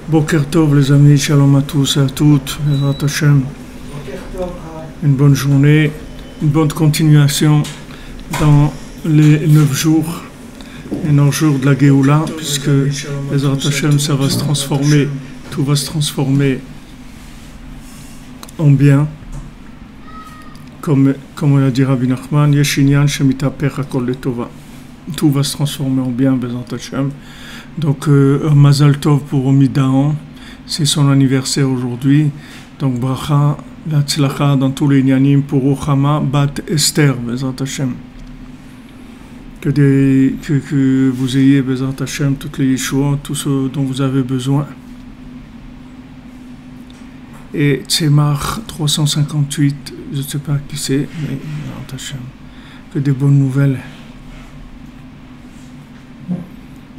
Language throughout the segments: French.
Boker Tov les amis, shalom à tous et à toutes, Bezrat Hashem. Une bonne journée, une bonne continuation dans les 9 jours, les 9 jours de la Géoula, puisque Bezrat Hashem, ça va se transformer, tout va se transformer en bien, comme on a dit Rabbi Nachman, Yeshinyan Shemitaper Hakol Letova. Tout va se transformer en bien, Bezrat Hashem. Donc, Mazal Tov pour Omidaon, c'est son anniversaire aujourd'hui. Donc, Bracha, Latzlacha dans tous les Nyanim pour Ochama, Bat Esther, Bezrat Hashem. Que vous ayez, Bezrat Hashem, toutes les Yeshua, tout ce dont vous avez besoin. Et Tzemach 358, je ne sais pas qui c'est, mais Bezrat Hashem. Que des bonnes nouvelles.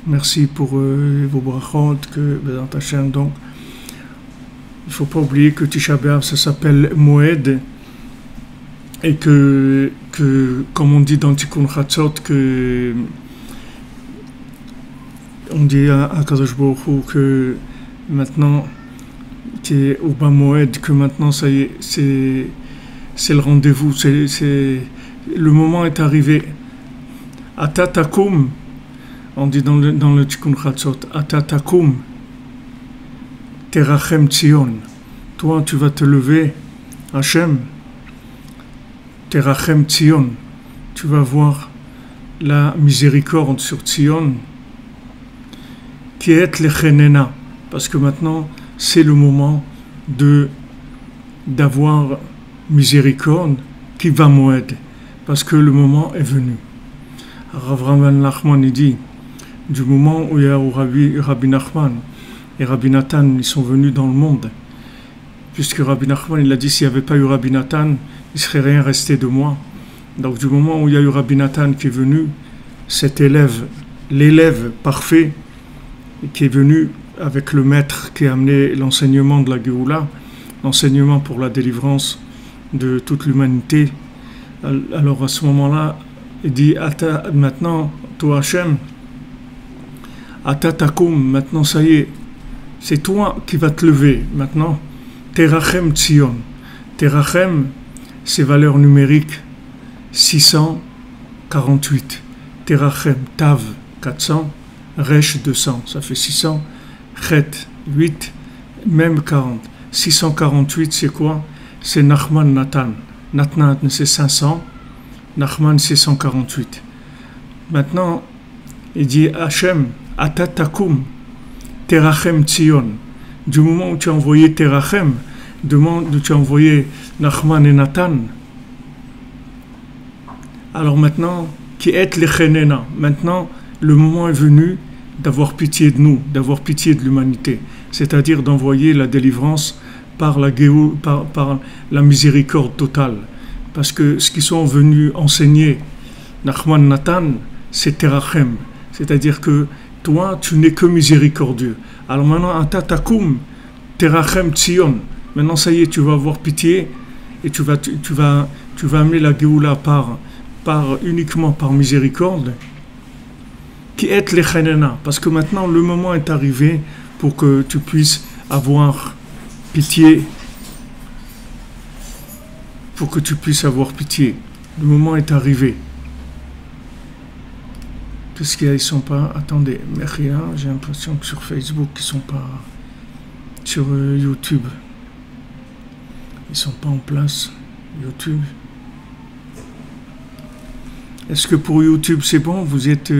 Merci pour vos brachot, que Bezrat Hashem, donc il ne faut pas oublier que Tisha B'Av ça s'appelle Moed et que comme on dit dans Tikkun Chatzot que on dit à Kadosh Baruch Hu que maintenant qui est au bas Moed, que maintenant ça y est, c'est le rendez-vous, c'est le moment est arrivé. Atatakum, on dit dans le Tikkun Chatzot, Atatakum, Terachem Tzion. Toi, tu vas te lever, Hachem, Terachem Tzion. Tu vas voir la miséricorde sur Tzion, qui est lechenena. Parce que maintenant, c'est le moment d'avoir miséricorde qui va moed. Parce que le moment est venu. Rav Ben Nachman, il dit, du moment où il y a Rabbi Nachman et Rabbi Nathan, ils sont venus dans le monde, puisque Rabbi Nachman, il a dit, s'il n'y avait pas eu Rabbi Nathan, il ne serait rien resté de moi. Donc du moment où il y a eu Rabbi Nathan qui est venu, cet élève, l'élève parfait, qui est venu avec le maître qui a amené l'enseignement de la Géoula, l'enseignement pour la délivrance de toute l'humanité, alors à ce moment-là, il dit, maintenant, toi Hachem, Atatakum, maintenant ça y est, c'est toi qui vas te lever. Maintenant, Terachem Tzion. Terachem, c'est valeur numérique 648. Terachem, Tav 400, Resh 200, ça fait 600, Chet 8, même 40. 648, c'est quoi? C'est Nachman Nathan. Nathan, c'est 500, Nachman, c'est 148. Maintenant, il dit Hachem, Atatakum, Terachem Tzion. Du moment où tu as envoyé Terachem, du moment où tu as envoyé Nachman et Nathan, alors maintenant, qui est lechenena, maintenant, le moment est venu d'avoir pitié de nous, d'avoir pitié de l'humanité, c'est-à-dire d'envoyer la délivrance par la miséricorde totale. Parce que ce qu'ils sont venus enseigner, Nachman Nathan, c'est Terachem, c'est-à-dire que toi, tu n'es que miséricordieux. Alors maintenant, Atatakum, Terachem Tzion. Maintenant, ça y est, tu vas avoir pitié et tu vas amener la Géoula uniquement par miséricorde. Qui est lechenena. Parce que maintenant, le moment est arrivé pour que tu puisses avoir pitié. Pour que tu puisses avoir pitié. Le moment est arrivé. Puisqu'ils ne sont pas... Attendez, mais rien, j'ai l'impression que sur Facebook, ils ne sont pas... Sur YouTube. Ils ne sont pas en place. YouTube. Est-ce que pour YouTube, c'est bon? Vous êtes...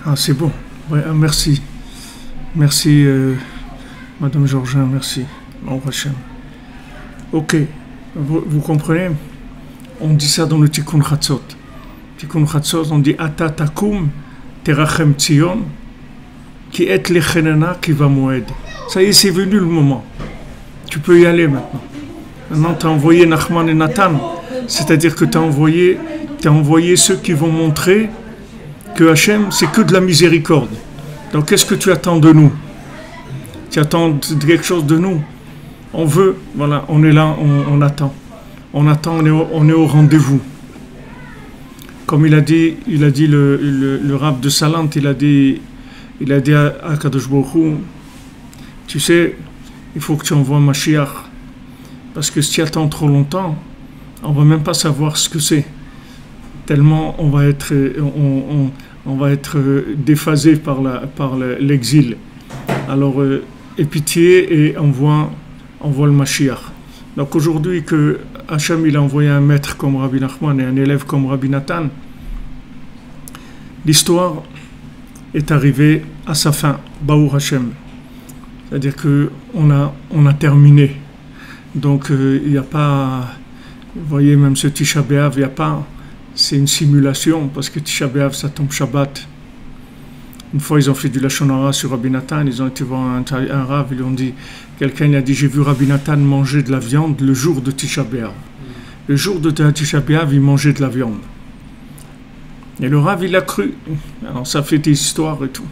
Ah, c'est bon. Ouais, merci. Merci, Madame Georgin, merci. Bon, Hachem. Ok. Vous comprenez? On dit ça dans le Tikkun Chatzot. Tikkun Chatzot, on dit Atatakum, Terachem Tzion, qui est lechenena qui va moed. Ça y est, c'est venu le moment. Tu peux y aller maintenant. Maintenant, tu as envoyé Nachman et Nathan. C'est-à-dire que tu as envoyé ceux qui vont montrer que Hachem, c'est que de la miséricorde. Donc qu'est-ce que tu attends de nous? Tu attends quelque chose de nous? On veut, voilà, on est là, on attend. On attend, on est au rendez-vous. Comme il a dit le Rav de Salant, il a dit à Kadosh Baruch Hu, tu sais, il faut que tu envoies Mashiach. Parce que si tu attends trop longtemps, on ne va même pas savoir ce que c'est. Tellement on va être déphasé par l'exil. Alors, aie pitié et envoie le Mashiach. Donc aujourd'hui que Hachem il a envoyé un maître comme Rabbi Nachman et un élève comme Rabbi Nathan, l'histoire est arrivée à sa fin, Baour Hachem. C'est-à-dire qu'on a terminé. Donc il n'y a pas, vous voyez même ce Tisha B'Av, il n'y a pas, c'est une simulation parce que Tisha B'Av ça tombe Shabbat. Une fois ils ont fait du Lashon Hara sur Rabbi Nathan, ils ont été voir un Rav, ils lui ont dit, quelqu'un a dit j'ai vu Rabbi Nathan manger de la viande le jour de Tisha B'Av. Le jour de Tisha B'Av il mangeait de la viande. Et le Rav il a cru. Alors ça fait des histoires et tout.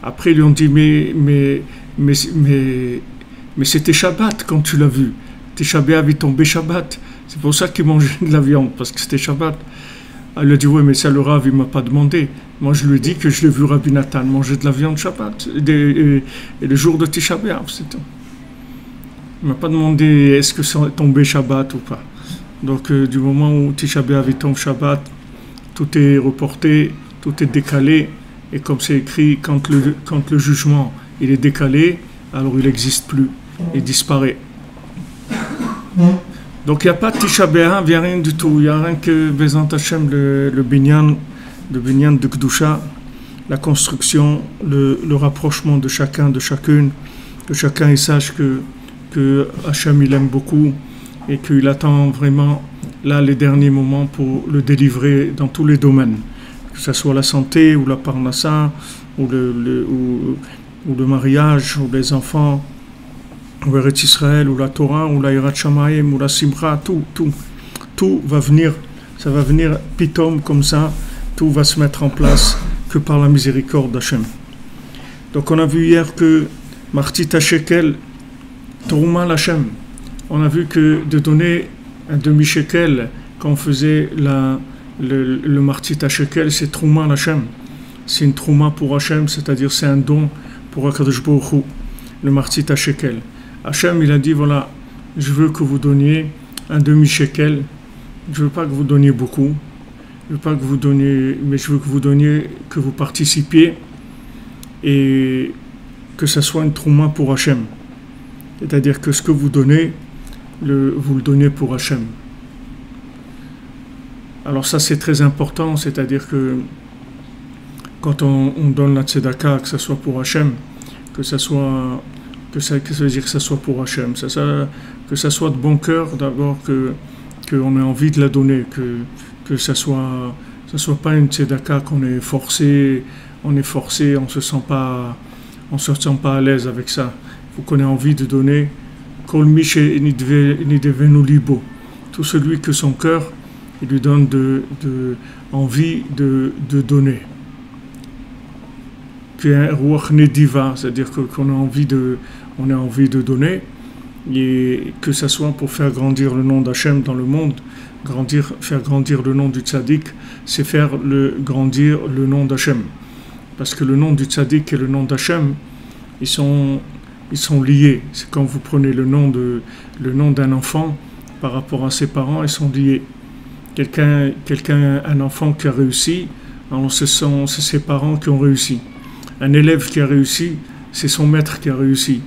Après ils lui ont dit mais c'était Shabbat quand tu l'as vu. Tisha B'Av il tombait Shabbat. C'est pour ça qu'il mangeait de la viande, parce que c'était Shabbat. Elle lui a dit, oui, mais ça, le Rav, il ne m'a pas demandé. Moi, je lui ai dit que je l'ai vu Rabbi Nathan manger de la viande Shabbat. Et le jour de Tisha B'Av, c'est tout. Il ne m'a pas demandé est-ce que ça est tombé Shabbat ou pas. Donc, du moment où Tisha B'Av il tombe Shabbat, tout est reporté, tout est décalé. Et comme c'est écrit, quand le jugement il est décalé, alors il n'existe plus. Il disparaît. Donc il n'y a pas de Tisha B'Av, il n'y a rien du tout. Il n'y a rien que Bezant Hashem, le binyan de Kedusha, la construction, le rapprochement de chacun, de chacune, que chacun il sache que Hashem il aime beaucoup et qu'il attend vraiment là les derniers moments pour le délivrer dans tous les domaines, que ce soit la santé ou la parnassa ou le mariage ou les enfants, ou Eretz Israël, ou la Torah, ou la Yirat Shamayim, ou la Simcha, tout va venir, ça va venir pitom comme ça, tout va se mettre en place que par la miséricorde d'Hachem. Donc on a vu hier que Martit HaShekel, Trouma l'Hachem, on a vu que de donner un demi-shekel quand on faisait le Martit HaShekel, c'est Trouma l'Hachem, c'est une Trouma pour Hachem, c'est-à-dire c'est un don pour Akadosh Baruch Hu, le Martit HaShekel. Hachem, il a dit, voilà, je veux que vous donniez un demi-shekel. Je ne veux pas que vous donniez beaucoup. Je ne veux pas que vous donniez, mais je veux que vous donniez, que vous participiez et que ce soit une trouma pour Hachem. C'est-à-dire que ce que vous donnez, vous le donnez pour Hachem. Alors ça, c'est très important, c'est-à-dire que quand on donne la tzedaka, que ce soit pour Hachem, que ça veut dire que ça soit pour Hachem, que ça soit de bon cœur d'abord, qu'on ait envie de la donner, que ça soit pas une tzedaka qu'on est forcé, on se sent pas à l'aise avec ça. Il faut qu'on ait envie de donner. Kol mi nidevenu libo, tout celui que son cœur il lui donne envie de donner. Un ruach nediva, c'est-à-dire qu'on a envie de donner, et que ça soit pour faire grandir le nom d'Hachem dans le monde, faire grandir le nom du tzaddik, c'est faire grandir le nom d'Hachem. Parce que le nom du tzaddik et le nom d'Hachem, ils sont liés. C'est quand vous prenez le nom d'un enfant par rapport à ses parents, ils sont liés. Un enfant qui a réussi, alors c'est ses parents qui ont réussi. Un élève qui a réussi, c'est son maître qui a réussi.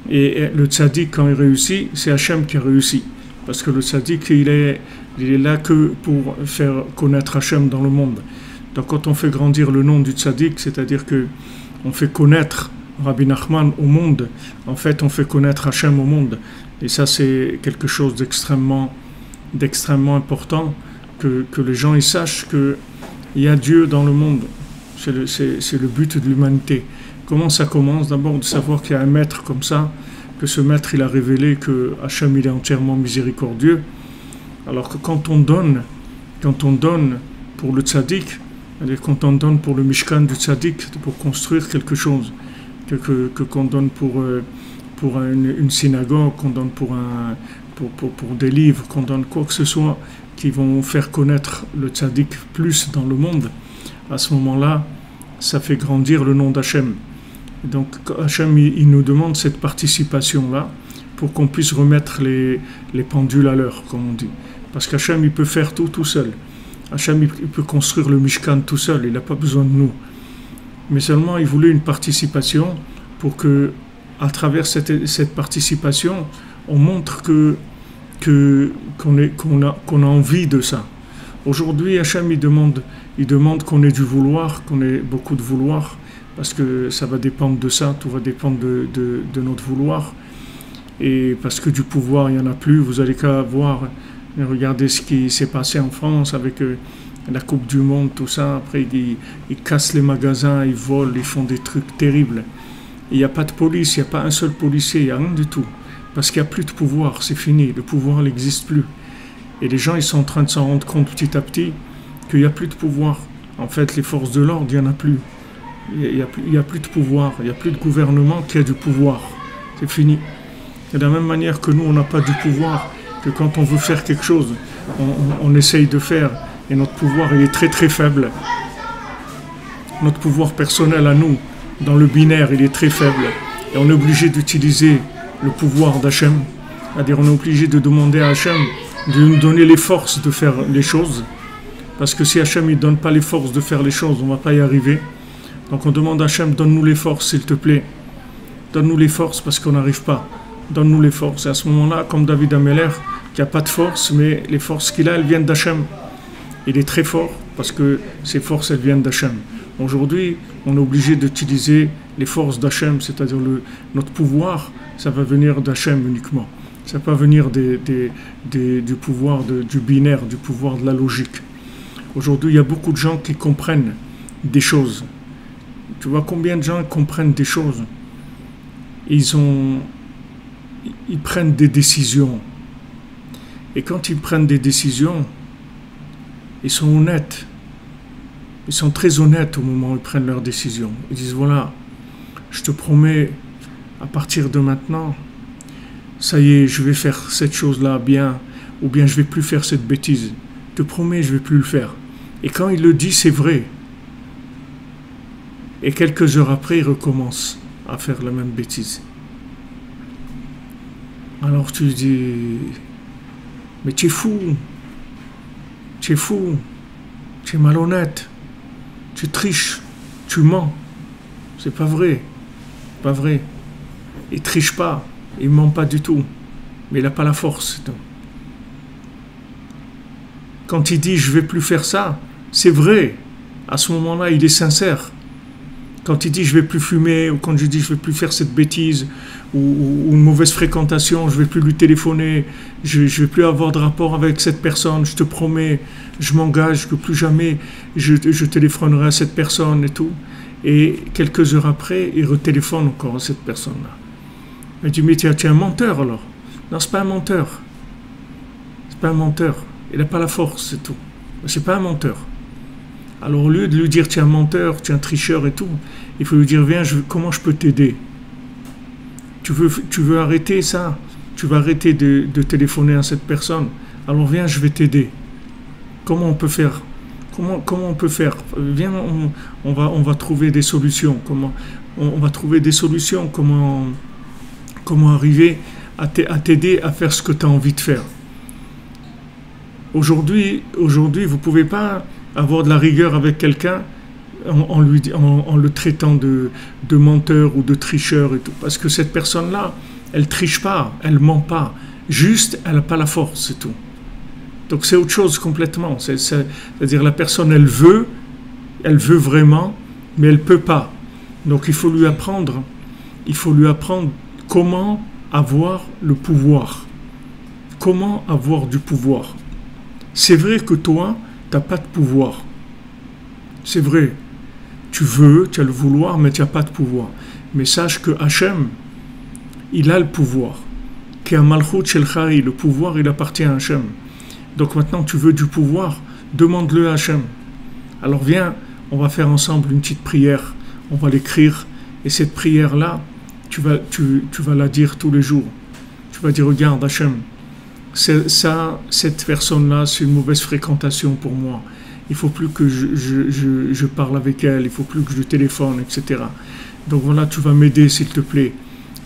Et le tzaddik, quand il réussit, c'est Hachem qui a réussi. Parce que le tzaddik, il est là que pour faire connaître Hachem dans le monde. Donc quand on fait grandir le nom du tzaddik, c'est-à-dire qu'on fait connaître Rabbi Nachman au monde, en fait on fait connaître Hachem au monde. Et ça c'est quelque chose d'extrêmement important, que les gens ils sachent qu'il y a Dieu dans le monde. C'est le but de l'humanité. Comment ça commence? D'abord de savoir qu'il y a un maître comme ça, que ce maître il a révélé que Hachem il est entièrement miséricordieux. Alors que quand on donne pour le tzaddik, C'est-à-dire qu'on t'en donne pour le Mishkan du Tzaddik, pour construire quelque chose, qu'on donne pour une synagogue, qu'on donne pour des livres, qu'on donne quoi que ce soit qui vont faire connaître le Tzaddik plus dans le monde. À ce moment-là, ça fait grandir le nom d'Hachem. Donc Hachem, il nous demande cette participation-là pour qu'on puisse remettre les pendules à l'heure, comme on dit. Parce qu'Hachem, il peut faire tout seul. Hachem, il peut construire le Mishkan tout seul, il n'a pas besoin de nous. Mais seulement, il voulait une participation pour que, à travers cette participation, on montre qu'on a envie de ça. Aujourd'hui, Hachem, il demande qu'on ait du vouloir, qu'on ait beaucoup de vouloir, parce que ça va dépendre de ça, tout va dépendre de notre vouloir. Et parce que du pouvoir, il n'y en a plus, vous allez qu'à voir. Regardez ce qui s'est passé en France avec la Coupe du Monde, tout ça. Après, ils cassent les magasins, ils volent, ils font des trucs terribles. Il n'y a pas de police, il n'y a pas un seul policier, il n'y a rien du tout. Parce qu'il n'y a plus de pouvoir, c'est fini. Le pouvoir n'existe plus. Et les gens, ils sont en train de s'en rendre compte petit à petit qu'il n'y a plus de pouvoir. En fait, les forces de l'ordre, il n'y en a plus. Il n'y a plus de pouvoir, il n'y a plus de gouvernement qui a du pouvoir. C'est fini. Et de la même manière que nous, on n'a pas du pouvoir, que quand on veut faire quelque chose, on essaye de faire, et notre pouvoir il est très très faible. Notre pouvoir personnel à nous, dans le binaire, il est très faible. Et on est obligé d'utiliser le pouvoir d'Hachem. C'est-à-dire on est obligé de demander à Hachem de nous donner les forces de faire les choses. Parce que si Hachem ne donne pas les forces de faire les choses, on ne va pas y arriver. Donc on demande à Hachem, donne-nous les forces s'il te plaît. Donne-nous les forces parce qu'on n'arrive pas. Donne-nous les forces. Et à ce moment-là, comme David Ameller, qui n'a pas de force, mais les forces qu'il a, elles viennent d'Hachem. Il est très fort parce que ces forces, elles viennent d'Hachem. Aujourd'hui, on est obligé d'utiliser les forces d'Hachem, c'est-à-dire notre pouvoir, ça va venir d'Hachem uniquement. Ça ne va pas venir du pouvoir du binaire, du pouvoir de la logique. Aujourd'hui, il y a beaucoup de gens qui comprennent des choses. Tu vois combien de gens comprennent des choses? Ils prennent des décisions. Et quand ils prennent des décisions, ils sont honnêtes. Ils sont très honnêtes au moment où ils prennent leurs décisions. Ils disent, voilà, je te promets, à partir de maintenant, ça y est, je vais faire cette chose-là bien, ou bien je ne vais plus faire cette bêtise. Je te promets, je ne vais plus le faire. Et quand il le dit, c'est vrai. Et quelques heures après, il recommence à faire la même bêtise. Alors tu dis, mais tu es fou, tu es malhonnête, tu triches, tu mens. C'est pas vrai, pas vrai. Il triche pas, il ment pas du tout, mais il n'a pas la force. Quand il dit je vais plus faire ça, c'est vrai. À ce moment-là, il est sincère. Quand il dit je vais plus fumer, ou quand je dis je vais plus faire cette bêtise, ou une mauvaise fréquentation, je vais plus lui téléphoner, je vais plus avoir de rapport avec cette personne, je te promets, je m'engage que plus jamais je téléphonerai à cette personne et tout. Et quelques heures après, il retéléphone encore à cette personne-là. Il dit mais tu es un menteur alors. Non, c'est pas un menteur. C'est pas un menteur. Il n'a pas la force, c'est tout. C'est pas un menteur. Alors au lieu de lui dire tu es un menteur, tu es un tricheur et tout, il faut lui dire viens, comment je peux t'aider? Tu veux arrêter ça? Tu vas arrêter de téléphoner à cette personne? Alors viens, je vais t'aider. Comment on peut faire? Comment on peut faire? Viens, on va trouver des solutions. On va trouver des solutions. Comment arriver à t'aider à faire ce que tu as envie de faire? Aujourd'hui, vous ne pouvez pas avoir de la rigueur avec quelqu'un en le traitant de menteur ou de tricheur et tout. Parce que cette personne-là, elle triche pas, elle ment pas. Juste, elle n'a pas la force, c'est tout. Donc c'est autre chose complètement. C'est-à-dire la personne, elle veut vraiment, mais elle ne peut pas. Donc il faut lui apprendre comment avoir le pouvoir. Comment avoir du pouvoir. C'est vrai que toi, tu n'as pas de pouvoir. C'est vrai. Tu as le vouloir, mais tu n'as pas de pouvoir. Mais sache que Hachem, il a le pouvoir. Le pouvoir, il appartient à Hachem. Donc maintenant, tu veux du pouvoir, demande-le à Hachem. Alors viens, on va faire ensemble une petite prière, on va l'écrire, et cette prière-là, tu vas la dire tous les jours. Tu vas dire, regarde Hachem, cette personne-là, c'est une mauvaise fréquentation pour moi. Il ne faut plus que je parle avec elle, il ne faut plus que je téléphone, etc. Donc voilà, tu vas m'aider s'il te plaît.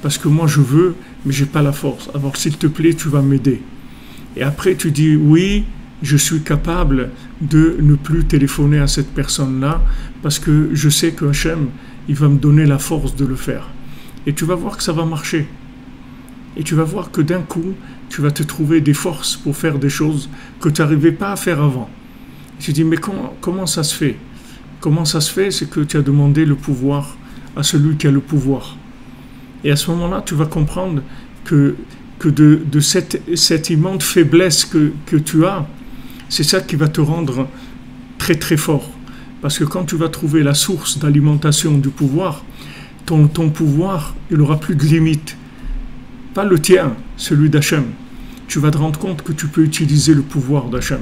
Parce que moi je veux, mais je n'ai pas la force. Alors s'il te plaît, tu vas m'aider. Et après tu dis, oui, je suis capable de ne plus téléphoner à cette personne-là, parce que je sais que Hachem, il va me donner la force de le faire. Et tu vas voir que ça va marcher. Et tu vas voir que d'un coup, tu vas te trouver des forces pour faire des choses que tu n'arrivais pas à faire avant. Et tu dis, mais comment ça se fait? Comment ça se fait? C'est que tu as demandé le pouvoir à celui qui a le pouvoir. Et à ce moment-là, tu vas comprendre que de cette immense faiblesse que tu as, c'est ça qui va te rendre très très fort. Parce que quand tu vas trouver la source d'alimentation du pouvoir, ton pouvoir, il n'aura plus de limite. Pas le tien, celui d'Hachem. Tu vas te rendre compte que tu peux utiliser le pouvoir d'Hachem.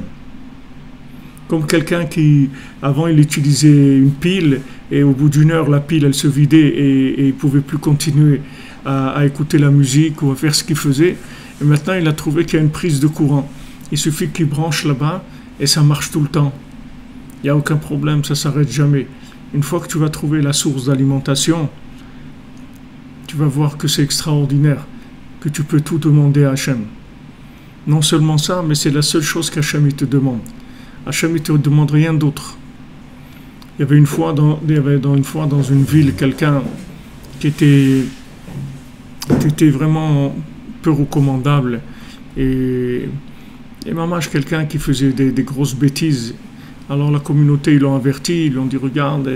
Comme quelqu'un qui, avant, il utilisait une pile et au bout d'une heure, la pile, elle se vidait et il ne pouvait plus continuer à écouter la musique ou à faire ce qu'il faisait. Et maintenant, il a trouvé qu'il y a une prise de courant. Il suffit qu'il branche là-bas et ça marche tout le temps. Il n'y a aucun problème, ça ne s'arrête jamais. Une fois que tu vas trouver la source d'alimentation, tu vas voir que c'est extraordinaire, que tu peux tout demander à Hachem. Non seulement ça, mais c'est la seule chose qu'Hachem te demande. Hachem ne te demande rien d'autre. Il y avait une fois dans une ville quelqu'un qui était vraiment peu recommandable et mamache quelqu'un qui faisait des grosses bêtises. Alors la communauté, ils l'ont averti, ils lui ont dit regarde,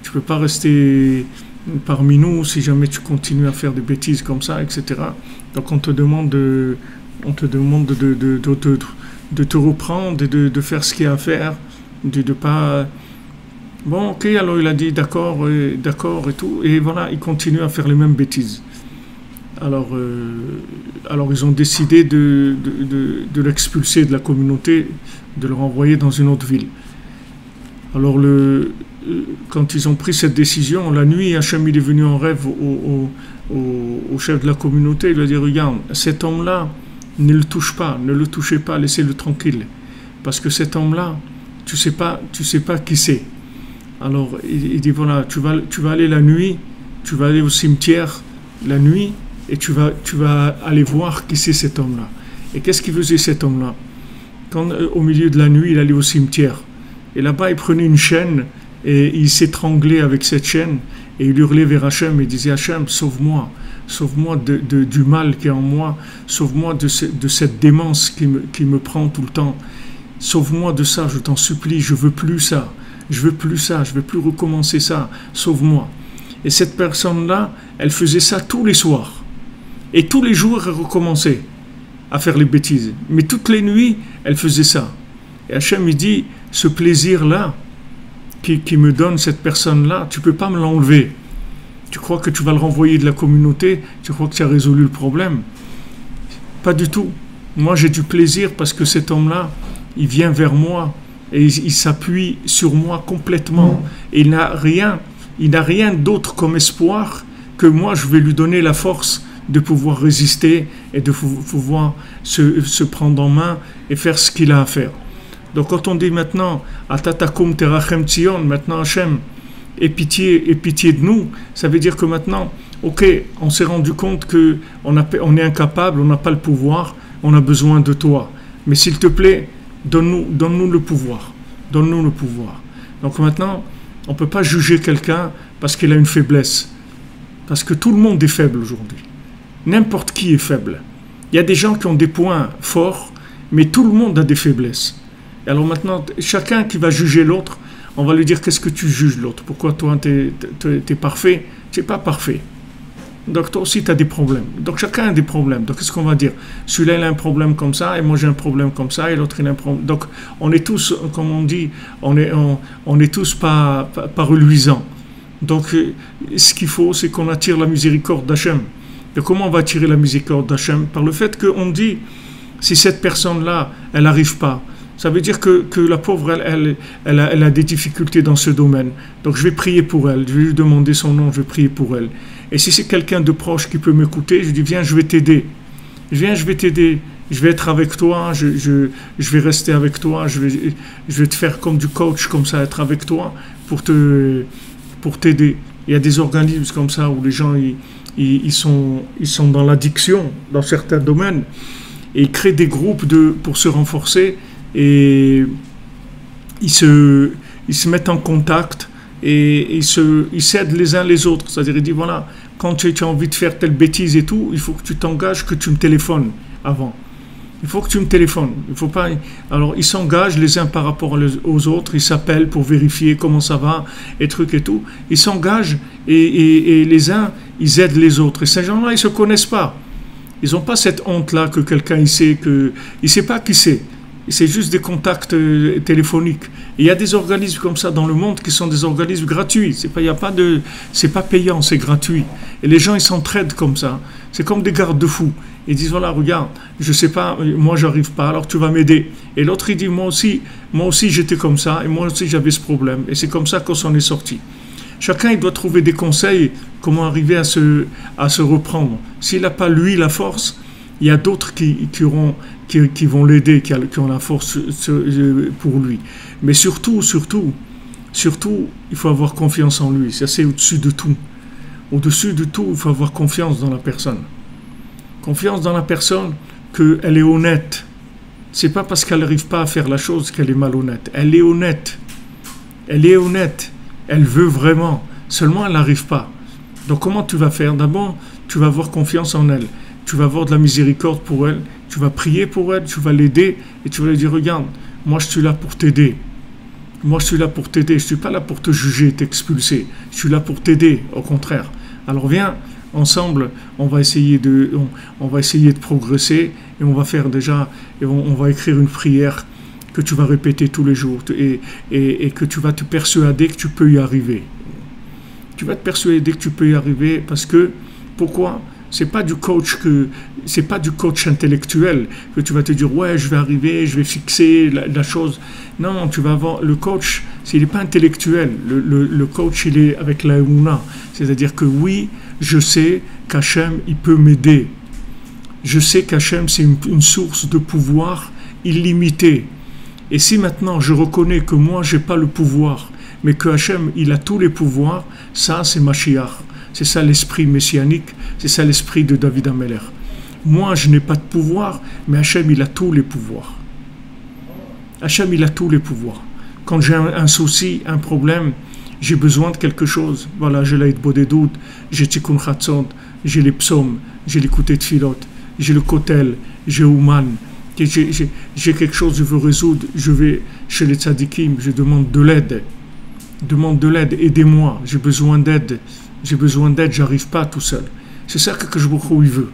tu ne peux pas rester parmi nous si jamais tu continues à faire des bêtises comme ça, etc. Donc on te demande de te reprendre et de faire ce qu'il y a à faire, de pas... Bon, ok, alors il a dit d'accord et tout, et voilà, il continue à faire les mêmes bêtises. Alors ils ont décidé de l'expulser de la communauté, de le renvoyer dans une autre ville. Alors quand ils ont pris cette décision, la nuit, Hachem est venu en rêve au chef de la communauté, il lui a dit regarde, cet homme-là, ne le touchez pas, laissez-le tranquille. Parce que cet homme-là, tu sais pas qui c'est. Alors il dit voilà, tu vas aller la nuit, tu vas aller au cimetière la nuit et tu vas aller voir qui c'est cet homme-là. Et qu'est-ce qu'il faisait cet homme-là? Quand au milieu de la nuit, il allait au cimetière. Et là-bas, il prenait une chaîne et il s'étranglait avec cette chaîne et il hurlait vers Hachem et disait Hachem, sauve-moi du mal qui est en moi, sauve-moi de cette démence qui me prend tout le temps, sauve-moi de ça, je t'en supplie, je veux plus ça, je veux plus recommencer ça, sauve-moi. Et cette personne-là, elle faisait ça tous les soirs et tous les jours elle recommençait à faire les bêtises, mais toutes les nuits elle faisait ça. Et Hachem il dit ce plaisir-là qui me donne cette personne-là, tu peux pas me l'enlever. Tu crois que tu vas le renvoyer de la communauté? Tu crois que tu as résolu le problème? Pas du tout. Moi, j'ai du plaisir parce que cet homme-là, il vient vers moi et il s'appuie sur moi complètement. Et il n'a rien d'autre comme espoir que moi, je vais lui donner la force de pouvoir résister et de pouvoir se prendre en main et faire ce qu'il a à faire. Donc, quand on dit maintenant, Atatakum terachem tzion, maintenant Hachem, et pitié de nous, ça veut dire que maintenant, ok, on s'est rendu compte qu'on est incapable, on n'a pas le pouvoir, on a besoin de toi. Mais s'il te plaît, donne-nous le pouvoir. Donne-nous le pouvoir. Donc maintenant, on ne peut pas juger quelqu'un parce qu'il a une faiblesse. Parce que tout le monde est faible aujourd'hui. N'importe qui est faible. Il y a des gens qui ont des points forts, mais tout le monde a des faiblesses. Et alors maintenant, chacun qui va juger l'autre, on va lui dire qu'est-ce que tu juges l'autre? Pourquoi toi t'es parfait? Tu n'es pas parfait. Donc toi aussi tu as des problèmes. Donc chacun a des problèmes. Donc qu'est-ce qu'on va dire? Celui-là il a un problème comme ça, et moi j'ai un problème comme ça, et l'autre il a un problème. Donc on est tous, comme on dit, on est tous pas reluisants. Donc ce qu'il faut, c'est qu'on attire la miséricorde d'Hachem. Et comment on va attirer la miséricorde d'Hachem? Par le fait qu'on dit, si cette personne-là, elle n'arrive pas, Ça veut dire que la pauvre, elle a des difficultés dans ce domaine. Donc je vais prier pour elle, je vais lui demander son nom, je vais prier pour elle. Et si c'est quelqu'un de proche qui peut m'écouter, je dis viens, je vais t'aider. Viens, je vais t'aider. Je vais être avec toi, je vais rester avec toi, je vais te faire comme du coach, comme ça, être avec toi pour t'aider. Il y a des organismes comme ça où les gens ils sont dans l'addiction dans certains domaines et ils créent des groupes pour se renforcer et ils se mettent en contact et ils s'aident les uns les autres. C'est-à-dire, ils disent voilà, quand tu as envie de faire telle bêtise et tout, il faut que tu t'engages, que tu me téléphones avant. Il faut que tu me téléphones. Il faut pas. Alors, ils s'engagent les uns par rapport aux autres. Ils s'appellent pour vérifier comment ça va, et trucs et tout. Ils s'engagent et les uns, ils aident les autres. Et ces gens-là, ils se connaissent pas. Ils n'ont pas cette honte-là que quelqu'un il sait pas qui c'est. C'est juste des contacts téléphoniques. Et il y a des organismes comme ça dans le monde qui sont des organismes gratuits. C'est pas payant, c'est gratuit. Et les gens, ils s'entraident comme ça. C'est comme des garde-fous. Ils disent voilà, regarde, je sais pas, moi j'arrive pas, alors tu vas m'aider. Et l'autre il dit moi aussi j'étais comme ça et moi aussi j'avais ce problème. Et c'est comme ça qu'on s'en est sorti. Chacun il doit trouver des conseils comment arriver à se reprendre. S'il n'a pas lui la force, il y a d'autres qui vont l'aider, qui ont la force pour lui. Mais surtout, il faut avoir confiance en lui. Ça c'est au-dessus de tout. Au-dessus de tout, il faut avoir confiance dans la personne. Confiance dans la personne qu'elle est honnête. C'est pas parce qu'elle n'arrive pas à faire la chose qu'elle est malhonnête. Elle est honnête. Elle est honnête. Elle veut vraiment. Seulement, elle n'arrive pas. Donc, comment tu vas faire? D'abord, tu vas avoir confiance en elle. Tu vas avoir de la miséricorde pour elle. Tu vas prier pour elle. Tu vas l'aider. Et tu vas lui dire, regarde, moi, je suis là pour t'aider. Moi, je suis là pour t'aider. Je ne suis pas là pour te juger, t'expulser. Je suis là pour t'aider, au contraire. Alors, viens. Ensemble, on va essayer de progresser et on va faire déjà, et on va écrire une prière que tu vas répéter tous les jours et que tu vas te persuader que tu peux y arriver. Tu vas te persuader que tu peux y arriver parce que, pourquoi? C'est pas du coach intellectuel que tu vas te dire ouais je vais arriver, je vais fixer la chose. Non, tu vas avoir le coach, il n'est pas intellectuel. Le coach il est avec la Emunah, c'est-à-dire que oui, je sais qu'Hachem il peut m'aider. Je sais qu'Hachem c'est une source de pouvoir illimitée. Et si maintenant je reconnais que moi j'ai pas le pouvoir, mais que Hachem il a tous les pouvoirs, ça c'est Mashiach. C'est ça l'esprit messianique, c'est ça l'esprit de David Ameller. Moi, je n'ai pas de pouvoir, mais Hachem, il a tous les pouvoirs. Hachem, il a tous les pouvoirs. Quand j'ai un souci, un problème, j'ai besoin de quelque chose. Voilà, j'ai l'Aïd Bodedout, j'ai Tikkun Chatzot, j'ai les psaumes, j'ai l'écouté de Philot, j'ai le Kotel, j'ai Ouman, j'ai quelque chose, je veux résoudre, je vais chez les tzadikim, je demande de l'aide. Demande de l'aide, aidez-moi, j'ai besoin d'aide. J'ai besoin d'aide, j'arrive pas tout seul. C'est ça que Akadosh Baruch Hu il veut.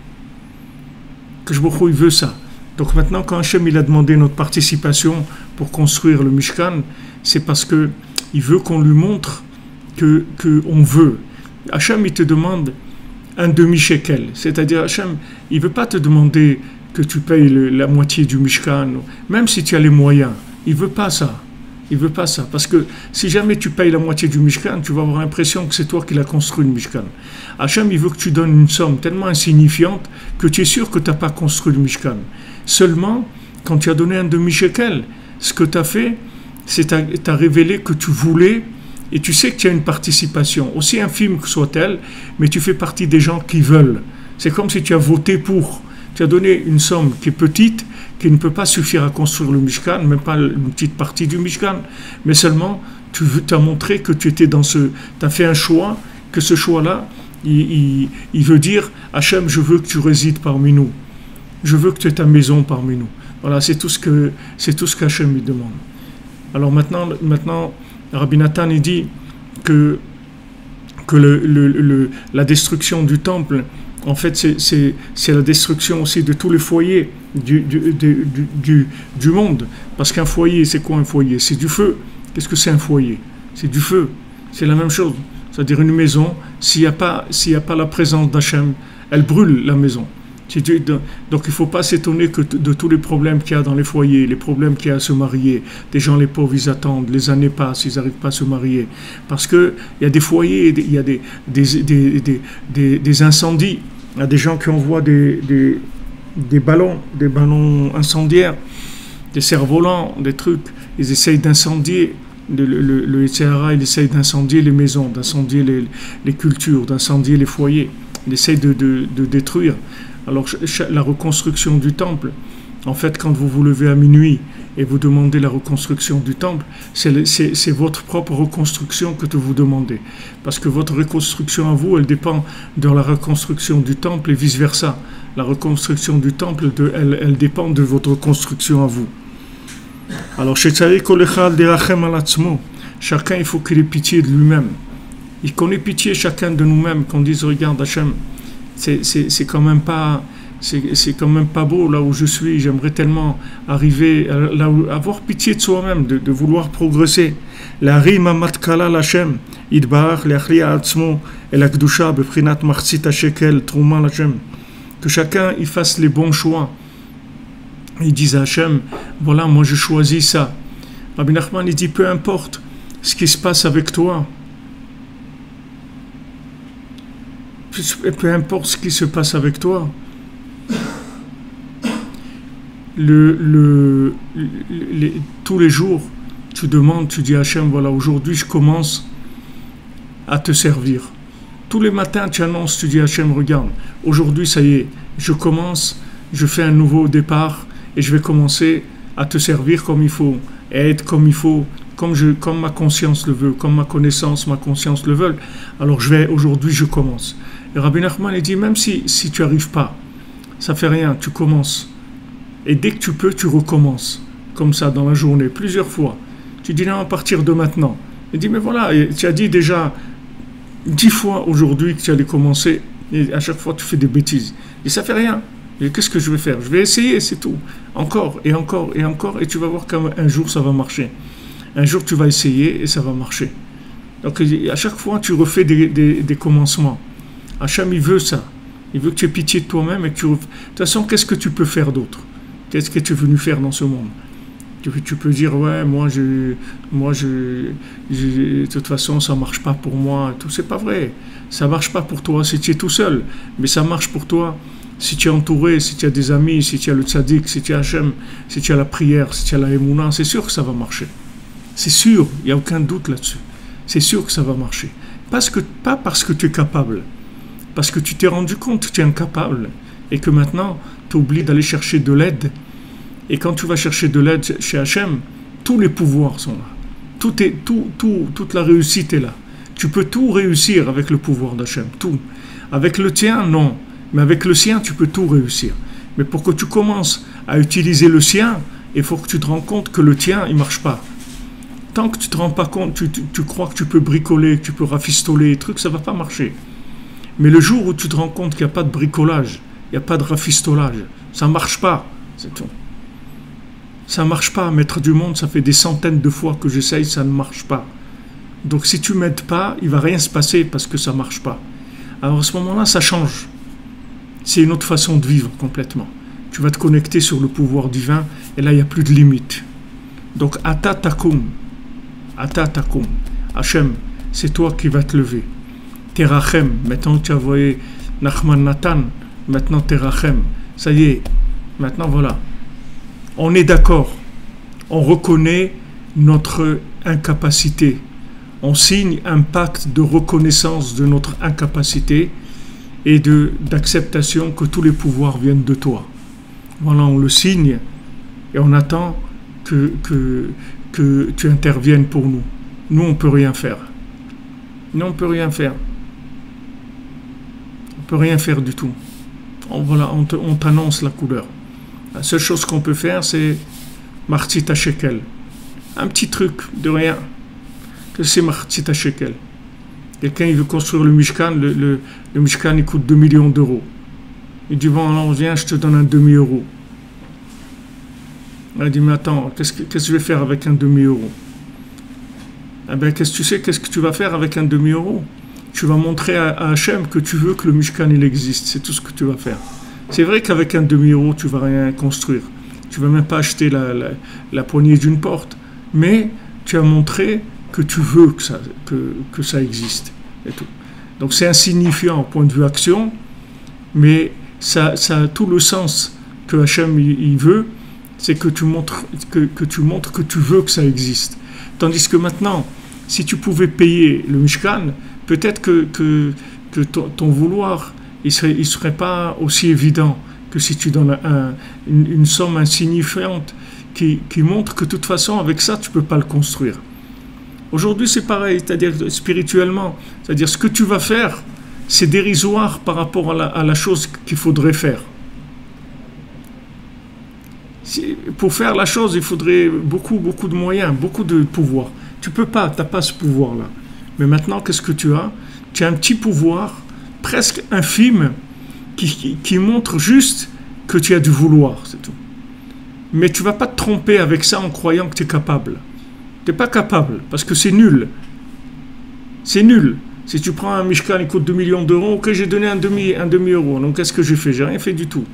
Akadosh Baruch Hu il veut ça. Donc maintenant, quand Hachem il a demandé notre participation pour construire le Mishkan, c'est parce que il veut qu'on lui montre que on veut. Hachem il te demande un demi-shekel. C'est-à-dire Hachem, il veut pas te demander que tu payes la moitié du Mishkan, même si tu as les moyens. Il veut pas ça. Il ne veut pas ça. Parce que si jamais tu payes la moitié du Mishkan, tu vas avoir l'impression que c'est toi qui l'as construit le Mishkan. Hachem, il veut que tu donnes une somme tellement insignifiante que tu es sûr que tu n'as pas construit le Mishkan. Seulement, quand tu as donné un demi-shekel, ce que tu as fait, c'est que tu as révélé que tu voulais et tu sais que tu as une participation, aussi infime que soit-elle, mais tu fais partie des gens qui veulent. C'est comme si tu as voté pour. Tu as donné une somme qui est petite, qui ne peut pas suffire à construire le Mishkan, même pas une petite partie du Mishkan, mais seulement tu as montré que tu étais tu as fait un choix, que ce choix-là, il veut dire Hachem, je veux que tu résides parmi nous. Je veux que tu aies ta maison parmi nous. Voilà, c'est tout ce qu'Hachem lui demande. Alors maintenant Rabbi Nathan il dit que la destruction du temple, en fait, c'est la destruction aussi de tous les foyers du monde. Parce qu'un foyer, c'est quoi un foyer? C'est du feu. Qu'est-ce que c'est un foyer? C'est du feu. C'est la même chose. C'est-à-dire une maison, s'il n'y a pas la présence d'Hachem, elle brûle la maison. Donc il ne faut pas s'étonner de tous les problèmes qu'il y a dans les foyers, les problèmes qu'il y a à se marier. Des gens, les pauvres, ils attendent, les années passent, ils n'arrivent pas à se marier. Parce qu'il y a des foyers, il y a des incendies. Il y a des gens qui envoient des ballons incendiaires, des cerfs-volants, des trucs. Ils essayent d'incendier. Le Yitzhara, il essaye d'incendier les maisons, d'incendier les cultures, d'incendier les foyers. Il essaye de détruire. Alors la reconstruction du temple, en fait, quand vous vous levez à minuit et vous demandez la reconstruction du temple, c'est votre propre reconstruction que vous demandez. Parce que votre reconstruction à vous, elle dépend de la reconstruction du temple et vice-versa. La reconstruction du temple, elle dépend de votre reconstruction à vous. Alors, chacun, il faut qu'il ait pitié de lui-même. Il connaît pitié chacun de nous-mêmes, qu'on dise, regarde Hachem, c'est quand même pas beau là où je suis, j'aimerais tellement arriver là où, avoir pitié de soi-même, de vouloir progresser. La rima matkala l'Hachem, idbar l'achlia atzmo et la kdusha beprinat martzita shekel trouma l'Hachem. Que chacun il fasse les bons choix. Ils disent à Hachem, voilà, moi je choisis ça. Rabbi Nachman il dit, peu importe ce qui se passe avec toi, peu importe ce qui se passe avec toi, tous les jours, tu demandes, tu dis à Hachem, voilà, aujourd'hui je commence à te servir. Tous les matins, tu annonces, tu dis à Hachem, regarde, aujourd'hui, ça y est, je commence, je fais un nouveau départ et je vais commencer à te servir comme il faut, et à être comme il faut, comme ma conscience le veut, comme ma connaissance, ma conscience le veulent. Alors aujourd'hui, je commence. Et Rabbi Nachman, il dit, même si tu n'arrives pas, ça fait rien, tu commences. Et dès que tu peux, tu recommences. Comme ça, dans la journée, plusieurs fois. Tu dis, non, à partir de maintenant. Il dit, mais voilà, tu as dit déjà 10 fois aujourd'hui que tu allais commencer, et à chaque fois, tu fais des bêtises. Et ça fait rien. Et qu'est-ce que je vais faire? Je vais essayer, c'est tout. Encore, et encore, et encore, et tu vas voir qu'un jour, ça va marcher. Un jour, tu vas essayer, et ça va marcher. Donc, à chaque fois, tu refais des commencements. Hachem, il veut ça. Il veut que tu aies pitié de toi-même et que de toute façon, qu'est-ce que tu peux faire d'autre? Qu'est-ce que tu es venu faire dans ce monde? Tu peux dire, ouais, de toute façon, ça ne marche pas pour moi. Tout, c'est pas vrai. Ça ne marche pas pour toi si tu es tout seul. Mais ça marche pour toi si tu es entouré, si tu as des amis, si tu as le tzaddik, si tu as Hachem, si tu as la prière, si tu as la émouna. C'est sûr que ça va marcher. C'est sûr, il n'y a aucun doute là-dessus. C'est sûr que ça va marcher. Pas parce que tu es capable. Parce que tu t'es rendu compte que tu es incapable et que maintenant, tu oublies d'aller chercher de l'aide. Et quand tu vas chercher de l'aide chez Hachem, tous les pouvoirs sont là. Toute la réussite est là. Tu peux tout réussir avec le pouvoir d'Hachem, tout. Avec le tien, non. Mais avec le sien, tu peux tout réussir. Mais pour que tu commences à utiliser le sien, il faut que tu te rends compte que le tien, il ne marche pas. Tant que tu ne te rends pas compte, tu crois que tu peux bricoler, que tu peux rafistoler, trucs, ça ne va pas marcher. Mais le jour où tu te rends compte qu'il n'y a pas de bricolage, il n'y a pas de rafistolage, ça ne marche pas, c'est tout. Ça ne marche pas, maître du monde, ça fait des centaines de fois que j'essaye, ça ne marche pas. Donc si tu ne m'aides pas, il ne va rien se passer parce que ça ne marche pas. Alors à ce moment-là, ça change. C'est une autre façon de vivre complètement. Tu vas te connecter sur le pouvoir divin et là, il n'y a plus de limite. Donc, Ata Takum, Hachem, c'est toi qui vas te lever. Terachem, maintenant tu as voyé Nachman Natan, maintenant Terachem, ça y est, maintenant voilà. On est d'accord, on reconnaît notre incapacité, on signe un pacte de reconnaissance de notre incapacité et d'acceptation que tous les pouvoirs viennent de toi. Voilà, on le signe et on attend que tu interviennes pour nous. Nous, on ne peut rien faire. Nous, on ne peut rien faire. On ne peut rien faire du tout. On t'annonce la couleur. La seule chose qu'on peut faire, c'est Martzita Shekel. Un petit truc de rien. Que c'est Martzita Shekel. Quelqu'un, il veut construire le Mishkan. Le Mishkan, il coûte 2 millions d'euros. Il dit, bon, alors viens, je te donne un demi-euro. Il dit, mais attends, qu'est-ce que je vais faire avec un demi-euro? Eh bien, qu'est-ce que tu vas faire avec un demi-euro? Tu vas montrer à Hachem que tu veux que le Mishkan il existe. C'est tout ce que tu vas faire. C'est vrai qu'avec un demi-euro, tu vas rien construire. Tu vas même pas acheter la poignée d'une porte. Mais tu as montré que tu veux que ça existe. Et tout. Donc c'est insignifiant au point de vue action, mais ça a tout le sens que Hachem il veut, c'est que tu montres que tu veux que ça existe. Tandis que maintenant, si tu pouvais payer le Mishkan, peut-être que ton vouloir, il serait pas aussi évident que si tu donnes une somme insignifiante qui montre que de toute façon, avec ça, tu ne peux pas le construire. Aujourd'hui, c'est pareil, c'est-à-dire spirituellement, c'est-à-dire ce que tu vas faire, c'est dérisoire par rapport à la chose qu'il faudrait faire. Pour faire la chose, il faudrait beaucoup de moyens, beaucoup de pouvoir. Tu peux pas, tu n'as pas ce pouvoir-là. Mais maintenant, qu'est-ce que tu as? Tu as un petit pouvoir, presque infime, qui montre juste que tu as du vouloir, c'est tout. Mais tu ne vas pas te tromper avec ça en croyant que tu es capable. Tu n'es pas capable, parce que c'est nul. C'est nul. Si tu prends un Mishkan, il coûte 2 millions d'euros, ok, j'ai donné un demi-euro. Donc qu'est-ce que j'ai fait? J'ai rien fait du tout.